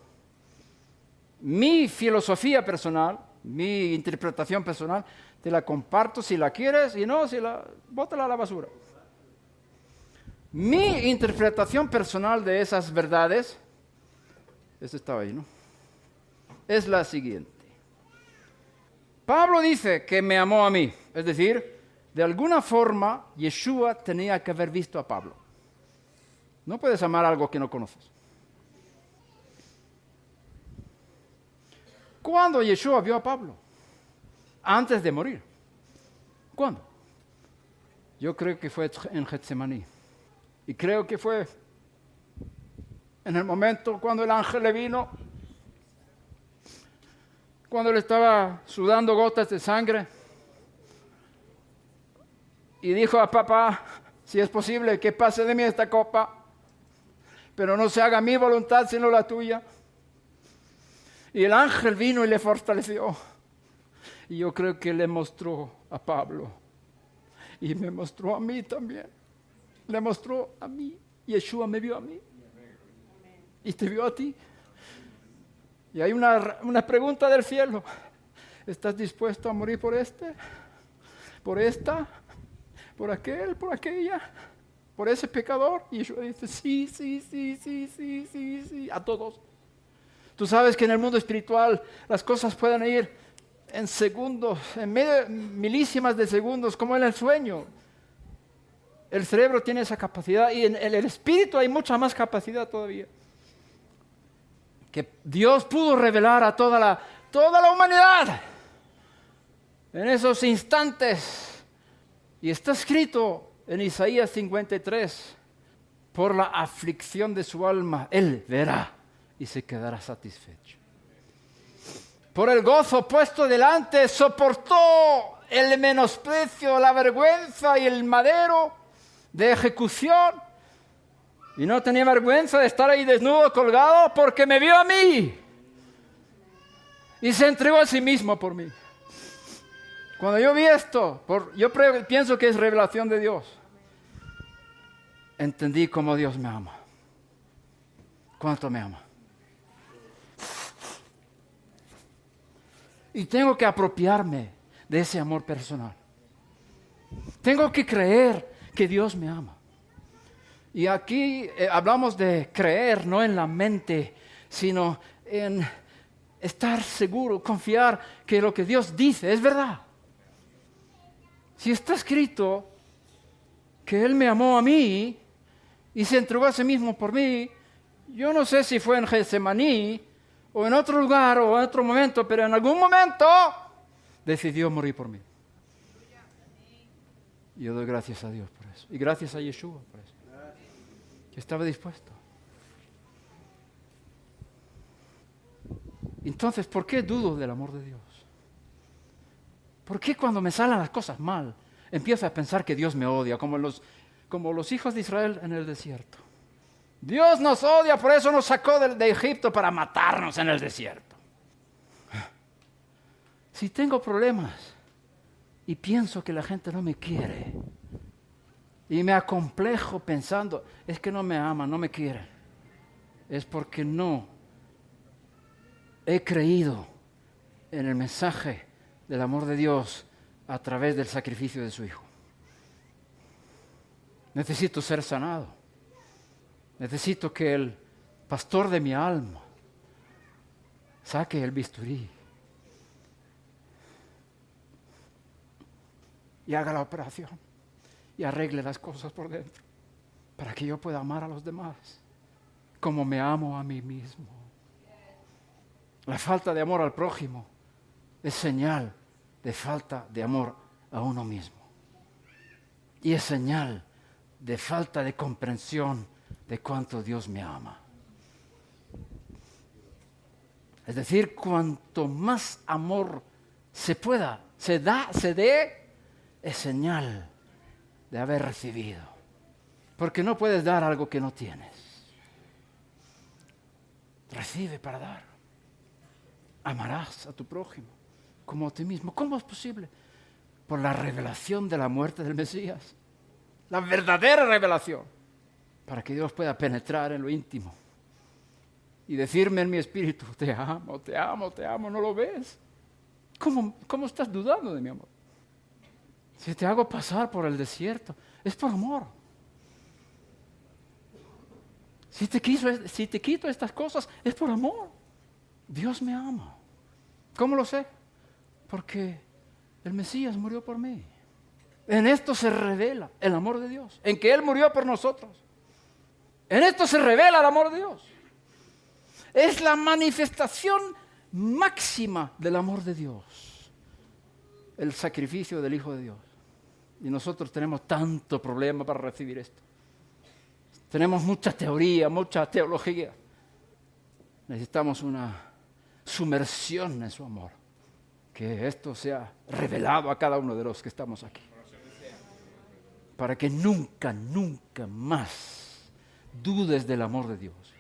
mi filosofía personal, mi interpretación personal, te la comparto si la quieres y no, bótala a la basura. Mi interpretación personal de esas verdades, eso estaba ahí, ¿no? Es la siguiente. Pablo dice que me amó a mí, es decir, de alguna forma Yeshua tenía que haber visto a Pablo. No puedes amar algo que no conoces. ¿Cuándo Yeshua vio a Pablo? Antes de morir. ¿Cuándo? Yo creo que fue en Getsemaní. Y creo que fue en el momento cuando el ángel le vino, cuando le estaba sudando gotas de sangre, y dijo a papá, si es posible que pase de mí esta copa, pero no se haga mi voluntad sino la tuya. Y el ángel vino y le fortaleció. Y yo creo que le mostró a Pablo. Y me mostró a mí también. Le mostró a mí. Yeshua me vio a mí. Y te vio a ti. Y hay una pregunta del cielo. ¿Estás dispuesto a morir por este? ¿Por esta? ¿Por aquel? ¿Por aquella? ¿Por ese pecador? Y Yeshua dice, sí, a todos. Tú sabes que en el mundo espiritual las cosas pueden ir en segundos, en milísimas de segundos, como en el sueño. El cerebro tiene esa capacidad y en el espíritu hay mucha más capacidad todavía. Que Dios pudo revelar a toda la humanidad en esos instantes Y está escrito en Isaías 53, por la aflicción de su alma, Él verá y se quedará satisfecho. Por el gozo puesto delante, soportó el menosprecio, la vergüenza y el madero de ejecución. Y no tenía vergüenza de estar ahí desnudo, colgado, porque me vio a mí. Y se entregó a sí mismo por mí. Cuando yo vi esto, pienso que es revelación de Dios. Entendí cómo Dios me ama. Cuánto me ama. Y tengo que apropiarme de ese amor personal. Tengo que creer que Dios me ama. Y aquí hablamos de creer, no en la mente, sino en estar seguro, confiar que lo que Dios dice es verdad. Si está escrito que Él me amó a mí y se entregó a sí mismo por mí, yo no sé si fue en Getsemaní o en otro lugar o en otro momento, pero en algún momento decidió morir por mí. Y yo doy gracias a Dios por eso. Y gracias a Yeshua por eso. Que estaba dispuesto. Entonces, ¿por qué dudo del amor de Dios? ¿Por qué cuando me salen las cosas mal, empiezo a pensar que Dios me odia, como los hijos de Israel en el desierto? Dios nos odia, por eso nos sacó de Egipto para matarnos en el desierto. Si tengo problemas y pienso que la gente no me quiere y me acomplejo pensando, es que no me aman, no me quieren, es porque no he creído en el mensaje del amor de Dios a través del sacrificio de su Hijo. Necesito ser sanado. Necesito que el pastor de mi alma saque el bisturí y haga la operación y arregle las cosas por dentro para que yo pueda amar a los demás como me amo a mí mismo. La falta de amor al prójimo es señal de falta de amor a uno mismo. Y es señal de falta de comprensión de cuánto Dios me ama. Es decir, cuanto más amor se dé, es señal de haber recibido. Porque no puedes dar algo que no tienes. Recibe para dar. Amarás a tu prójimo como a ti mismo. ¿Cómo es posible? Por la revelación de la muerte del Mesías. La verdadera revelación. Para que Dios pueda penetrar en lo íntimo y decirme en mi espíritu, te amo, te amo, te amo, ¿no lo ves? ¿Cómo estás dudando de mi amor? Si te hago pasar por el desierto, es por amor. Si te quito estas cosas, es por amor. Dios me ama. ¿Cómo lo sé? Porque el Mesías murió por mí. En esto se revela el amor de Dios, en que Él murió por nosotros. En esto se revela el amor de Dios. Es la manifestación máxima del amor de Dios. El sacrificio del Hijo de Dios. Y nosotros tenemos tanto problema para recibir esto. Tenemos mucha teoría, mucha teología. Necesitamos una sumersión en su amor. Que esto sea revelado a cada uno de los que estamos aquí. Para que nunca, nunca más dudes del amor de Dios.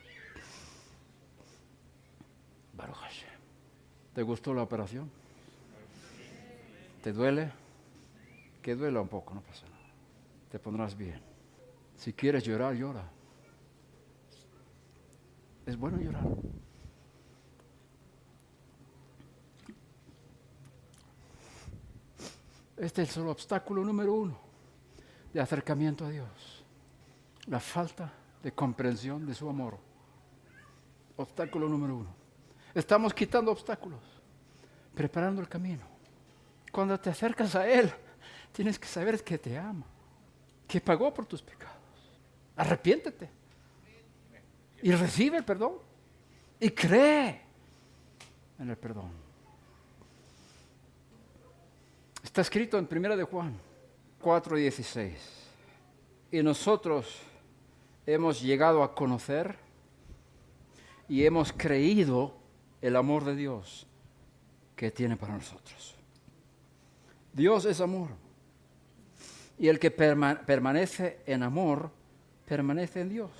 Baruch Hashem. ¿Te gustó la operación? ¿Te duele? Que duela un poco, no pasa nada. Te pondrás bien. Si quieres llorar, llora. Es bueno llorar. Este es el obstáculo número 1 de acercamiento a Dios. La falta de comprensión de su amor. Obstáculo número 1. Estamos quitando obstáculos, preparando el camino. Cuando te acercas a Él, tienes que saber que te ama, que pagó por tus pecados. Arrepiéntete y recibe el perdón y cree en el perdón. Está escrito en 1 de Juan 4:16. Y nosotros hemos llegado a conocer y hemos creído el amor de Dios que tiene para nosotros. Dios es amor. Y el que permanece en amor, permanece en Dios.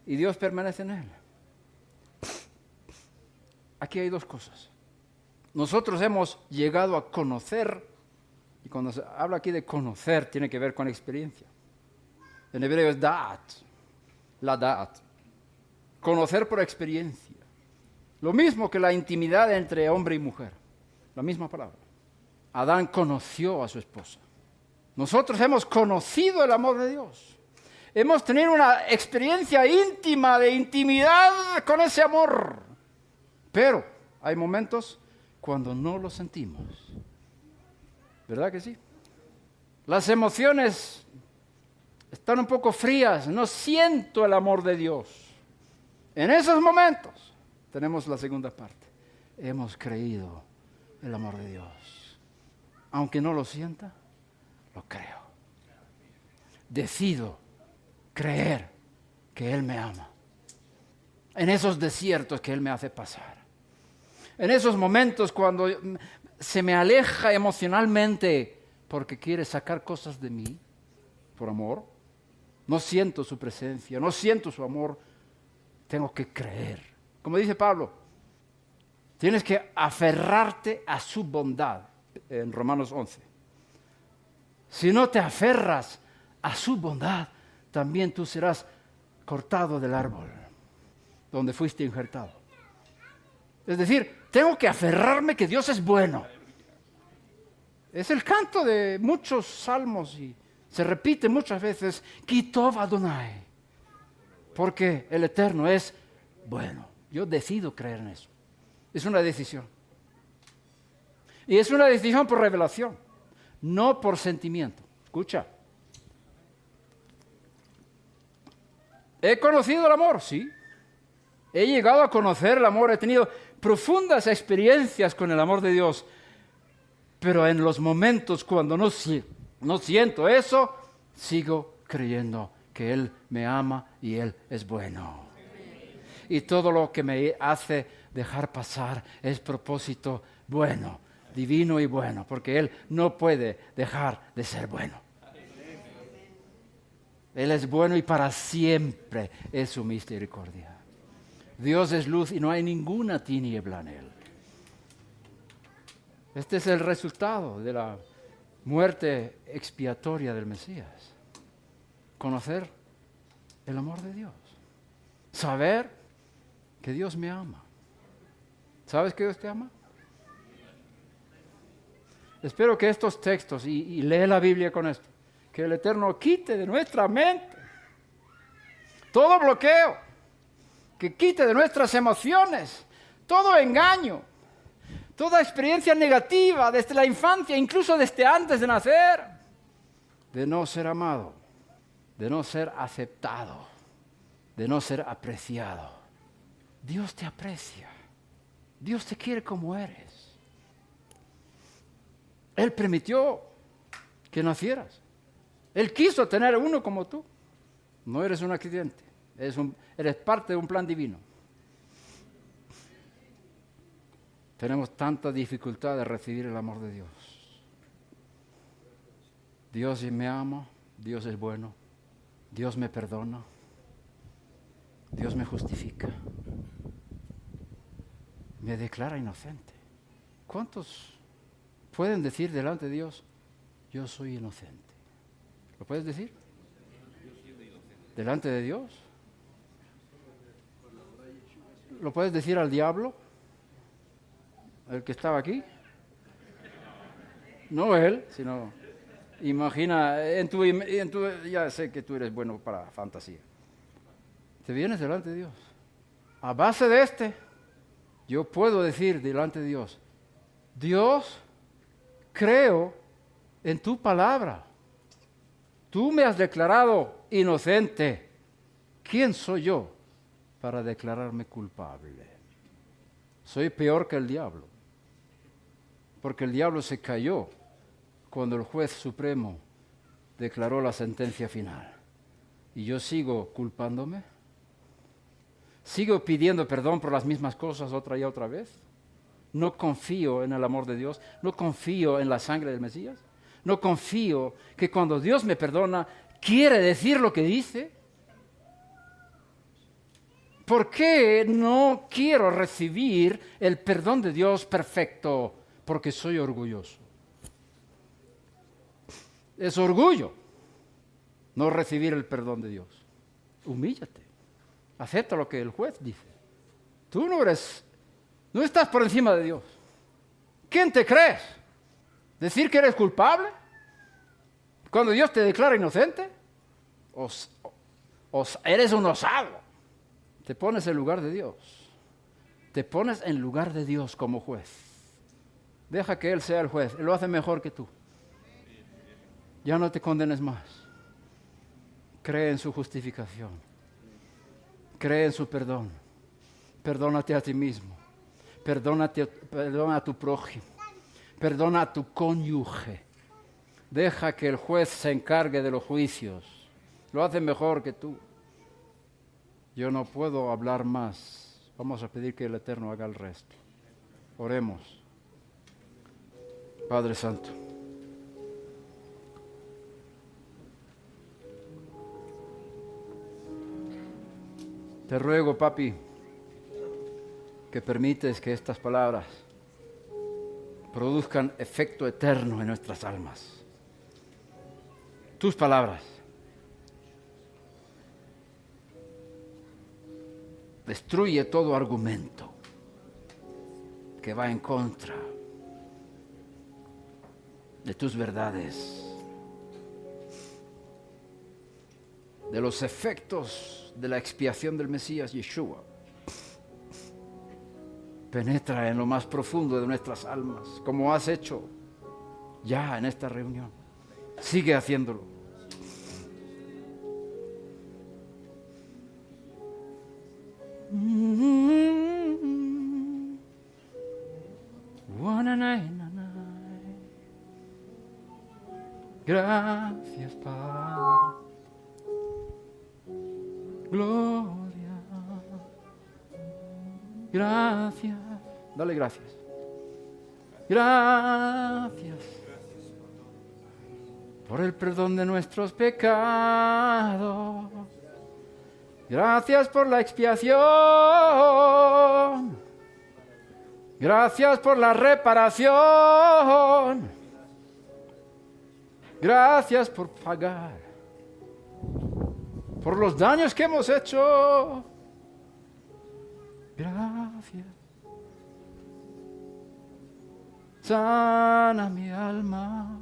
Y Dios permanece en él. Aquí hay dos cosas. Nosotros hemos llegado a conocer, y cuando se habla aquí de conocer, tiene que ver con experiencia. En hebreo es da'at, la da'at. Conocer por experiencia. Lo mismo que la intimidad entre hombre y mujer. La misma palabra. Adán conoció a su esposa. Nosotros hemos conocido el amor de Dios. Hemos tenido una experiencia íntima, de intimidad con ese amor. Pero hay momentos cuando no lo sentimos. ¿Verdad que sí? Las emociones están un poco frías. No siento el amor de Dios. En esos momentos tenemos la segunda parte. Hemos creído el amor de Dios. Aunque no lo sienta, lo creo. Decido creer que Él me ama. En esos desiertos que Él me hace pasar. En esos momentos cuando se me aleja emocionalmente porque quiere sacar cosas de mí por amor. No siento su presencia, no siento su amor. Tengo que creer. Como dice Pablo, tienes que aferrarte a su bondad en Romanos 11. Si no te aferras a su bondad, también tú serás cortado del árbol donde fuiste injertado. Es decir, tengo que aferrarme que Dios es bueno. Es el canto de muchos salmos y se repite muchas veces, Ki tov Adonai, porque el Eterno es bueno. Yo decido creer en eso. Es una decisión. Y es una decisión por revelación, no por sentimiento. Escucha. ¿He conocido el amor? Sí. He llegado a conocer el amor, he tenido profundas experiencias con el amor de Dios, pero en los momentos cuando no siento eso, sigo creyendo que Él me ama y Él es bueno. Y todo lo que me hace dejar pasar es propósito bueno, divino y bueno, porque Él no puede dejar de ser bueno. Él es bueno y para siempre es su misericordia. Dios es luz y no hay ninguna tiniebla en Él. Este es el resultado de la muerte expiatoria del Mesías. Conocer el amor de Dios. Saber que Dios me ama. ¿Sabes que Dios te ama? Espero que estos textos, y lee la Biblia con esto, que el Eterno quite de nuestra mente todo bloqueo, que quite de nuestras emociones todo engaño, toda experiencia negativa desde la infancia, incluso desde antes de nacer, de no ser amado, de no ser aceptado, de no ser apreciado. Dios te aprecia, Dios te quiere como eres. Él permitió que nacieras. Él quiso tener uno como tú. No eres un accidente, eres parte de un plan divino. Tenemos tanta dificultad de recibir el amor de Dios. Dios me ama, Dios es bueno, Dios me perdona, Dios me justifica, me declara inocente. ¿Cuántos pueden decir delante de Dios, yo soy inocente? ¿Lo puedes decir? ¿Delante de Dios? ¿Lo puedes decir al diablo? ¿El que estaba aquí? No él, sino... Imagina, ya sé que tú eres bueno para fantasía. Te vienes delante de Dios. A base de yo puedo decir delante de Dios, Dios, creo en tu palabra. Tú me has declarado inocente. ¿Quién soy yo para declararme culpable? Soy peor que el diablo, porque el diablo se cayó cuando el juez supremo declaró la sentencia final. Y yo sigo culpándome. Sigo pidiendo perdón por las mismas cosas otra y otra vez. No confío en el amor de Dios. No confío en la sangre del Mesías. No confío que cuando Dios me perdona, quiere decir lo que dice. ¿Por qué no quiero recibir el perdón de Dios perfecto? Porque soy orgulloso. Es orgullo no recibir el perdón de Dios. Humíllate. Acepta lo que el juez dice. Tú no estás por encima de Dios. ¿Quién te crees? ¿Decir que eres culpable cuando Dios te declara inocente? ¿O eres un osado? Te pones en lugar de Dios. Te pones en lugar de Dios como juez. Deja que Él sea el juez. Él lo hace mejor que tú. Ya no te condenes más. Cree en su justificación. Cree en su perdón. Perdónate a ti mismo. Perdona a tu prójimo. Perdona a tu cónyuge. Deja que el juez se encargue de los juicios. Lo hace mejor que tú. Yo no puedo hablar más. Vamos a pedir que el Eterno haga el resto. Oremos. Padre Santo. Te ruego, papi, que permites que estas palabras produzcan efecto eterno en nuestras almas. Tus palabras. Destruye todo argumento que va en contra de tus verdades, de los efectos de la expiación del Mesías Yeshua. Penetra en lo más profundo de nuestras almas, como has hecho ya en esta reunión. Sigue haciéndolo. Gracias, Padre. Gloria. Gracias. Dale gracias. Gracias por el perdón de nuestros pecados. Gracias por la expiación. Gracias por la reparación. Gracias por pagar por los daños que hemos hecho. Gracias. Sana mi alma.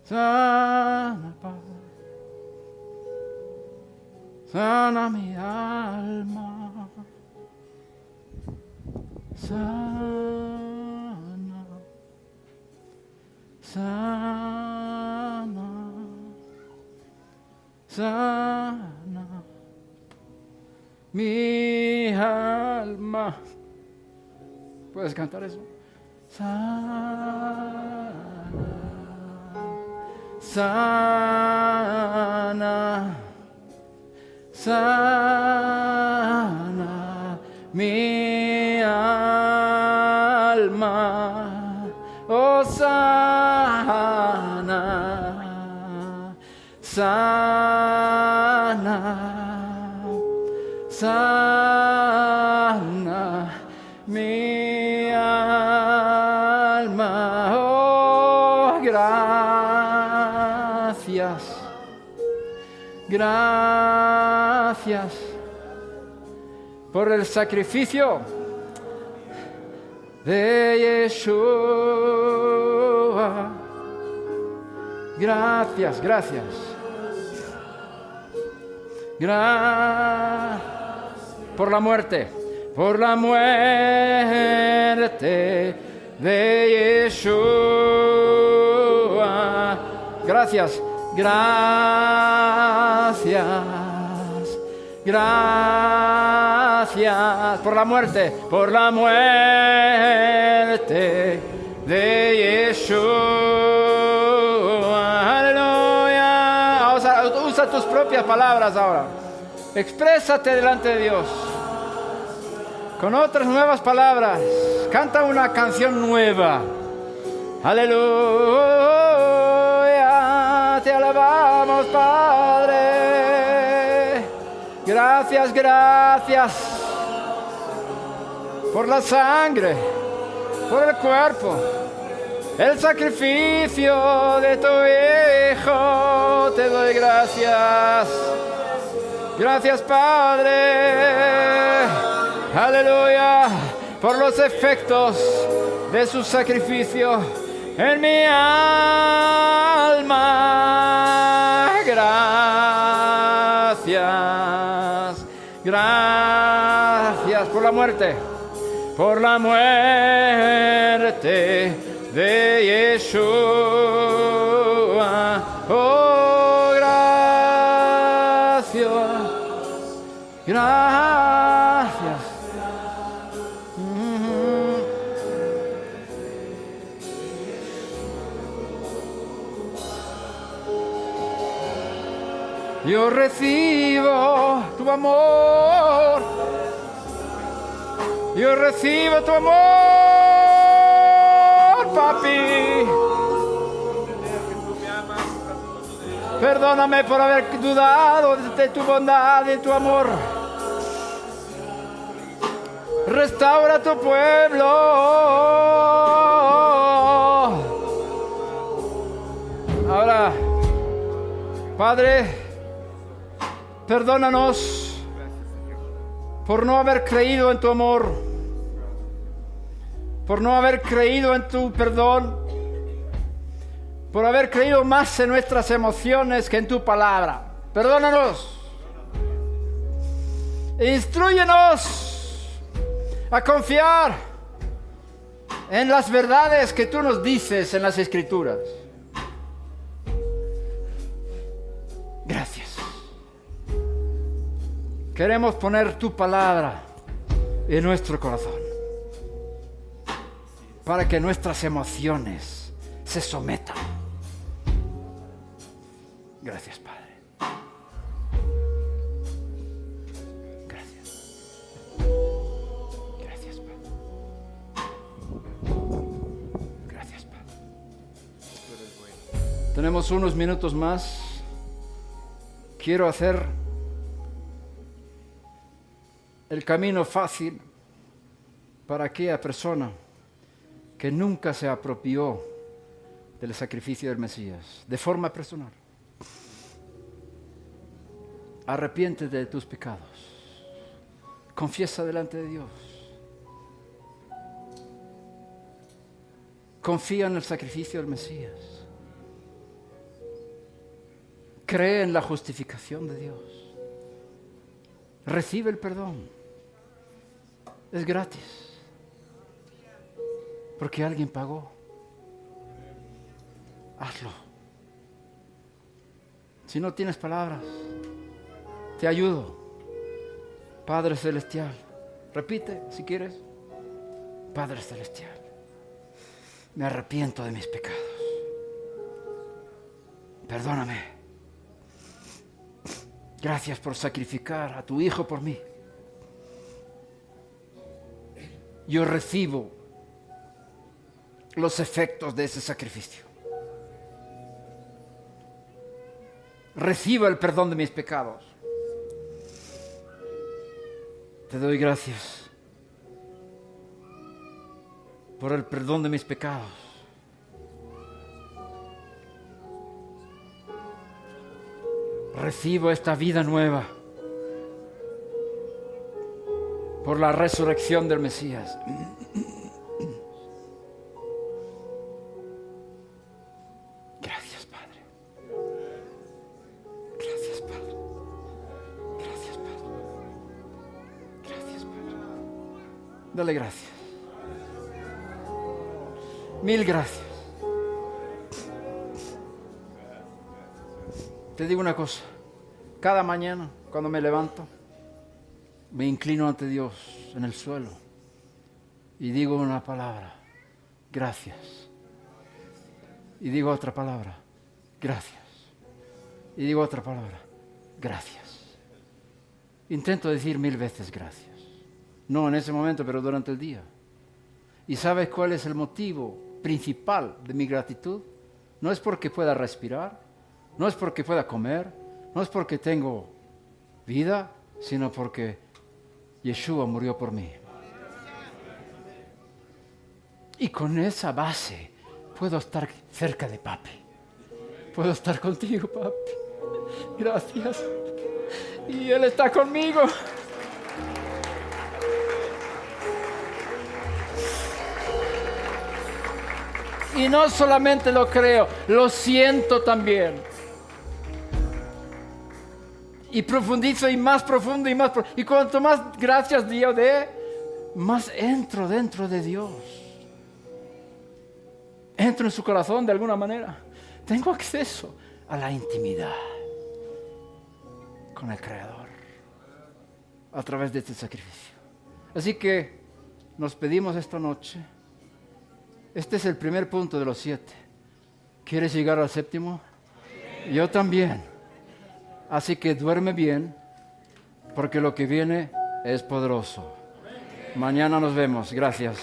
Sana, Padre. Sana mi alma. Sana. Sana. Sana mi alma. ¿Puedes cantar eso? Sana. Sana. Sana mi alma. Oh, sana. Sana. Sana mi alma. Oh, gracias. Gracias por el sacrificio de Yeshua. Gracias, gracias. Gracias por la muerte de Yeshua. Gracias. Gracias, gracias por la muerte de Yeshua. tus propias palabras ahora. Exprésate delante de Dios. Con otras nuevas palabras. Canta una canción nueva. Aleluya. Te alabamos, Padre. Gracias, gracias. Por la sangre. Por el cuerpo. El sacrificio de tu Hijo, te doy gracias. Gracias, Padre. Aleluya. Por los efectos de su sacrificio en mi alma. Gracias. Gracias por la muerte. Por la muerte de Yeshua. Oh, gracias. Gracias. Yo recibo tu amor. Yo recibo tu amor, papi. Perdóname por haber dudado de tu bondad y tu amor. Restaura tu pueblo. Ahora, Padre, perdónanos por no haber creído en tu amor, por no haber creído en tu perdón, por haber creído más en nuestras emociones que en tu palabra. Perdónanos. Instrúyenos a confiar en las verdades que tú nos dices en las Escrituras. Gracias. Queremos poner tu palabra en nuestro corazón para que nuestras emociones se sometan. Gracias, Padre. Gracias. Gracias, Padre. Gracias, Padre. Tenemos unos minutos más. Quiero hacer el camino fácil para aquella persona que nunca se apropió del sacrificio del Mesías de forma personal. Arrepiéntete de tus pecados. Confiesa delante de Dios. Confía en el sacrificio del Mesías. Cree en la justificación de Dios. Recibe el perdón. Es gratis. Porque alguien pagó. Hazlo. Si no tienes palabras, te ayudo. Padre Celestial. Repite si quieres. Padre Celestial. Me arrepiento de mis pecados. Perdóname. Gracias por sacrificar a tu Hijo por mí. Yo recibo los efectos de ese sacrificio. Recibo el perdón de mis pecados. Te doy gracias por el perdón de mis pecados. Recibo esta vida nueva por la resurrección del Mesías. Gracias, Padre. Gracias, Padre. Gracias, Padre. Gracias, Padre. Dale gracias. Mil gracias. Te digo una cosa, cada mañana cuando me levanto, me inclino ante Dios en el suelo y digo una palabra, gracias. Y digo otra palabra, gracias. Y digo otra palabra, gracias. Intento decir 1000 veces gracias. No en ese momento, pero durante el día. ¿Y sabes cuál es el motivo principal de mi gratitud? No es porque pueda respirar, no es porque pueda comer, no es porque tengo vida, sino porque Yeshua murió por mí. Y con esa base puedo estar cerca de papi. Puedo estar contigo, papi. Gracias. Y Él está conmigo. Y no solamente lo creo, lo siento también. Y profundizo y más profundo y más profundo. Y cuanto más gracias yo dé, más entro dentro de Dios. Entro en su corazón de alguna manera. Tengo acceso a la intimidad con el Creador a través de este sacrificio. Así que nos pedimos esta noche. Este es el primer punto de los 7. ¿Quieres llegar al 7? Yo también. Así que duerme bien, porque lo que viene es poderoso. Mañana nos vemos. Gracias.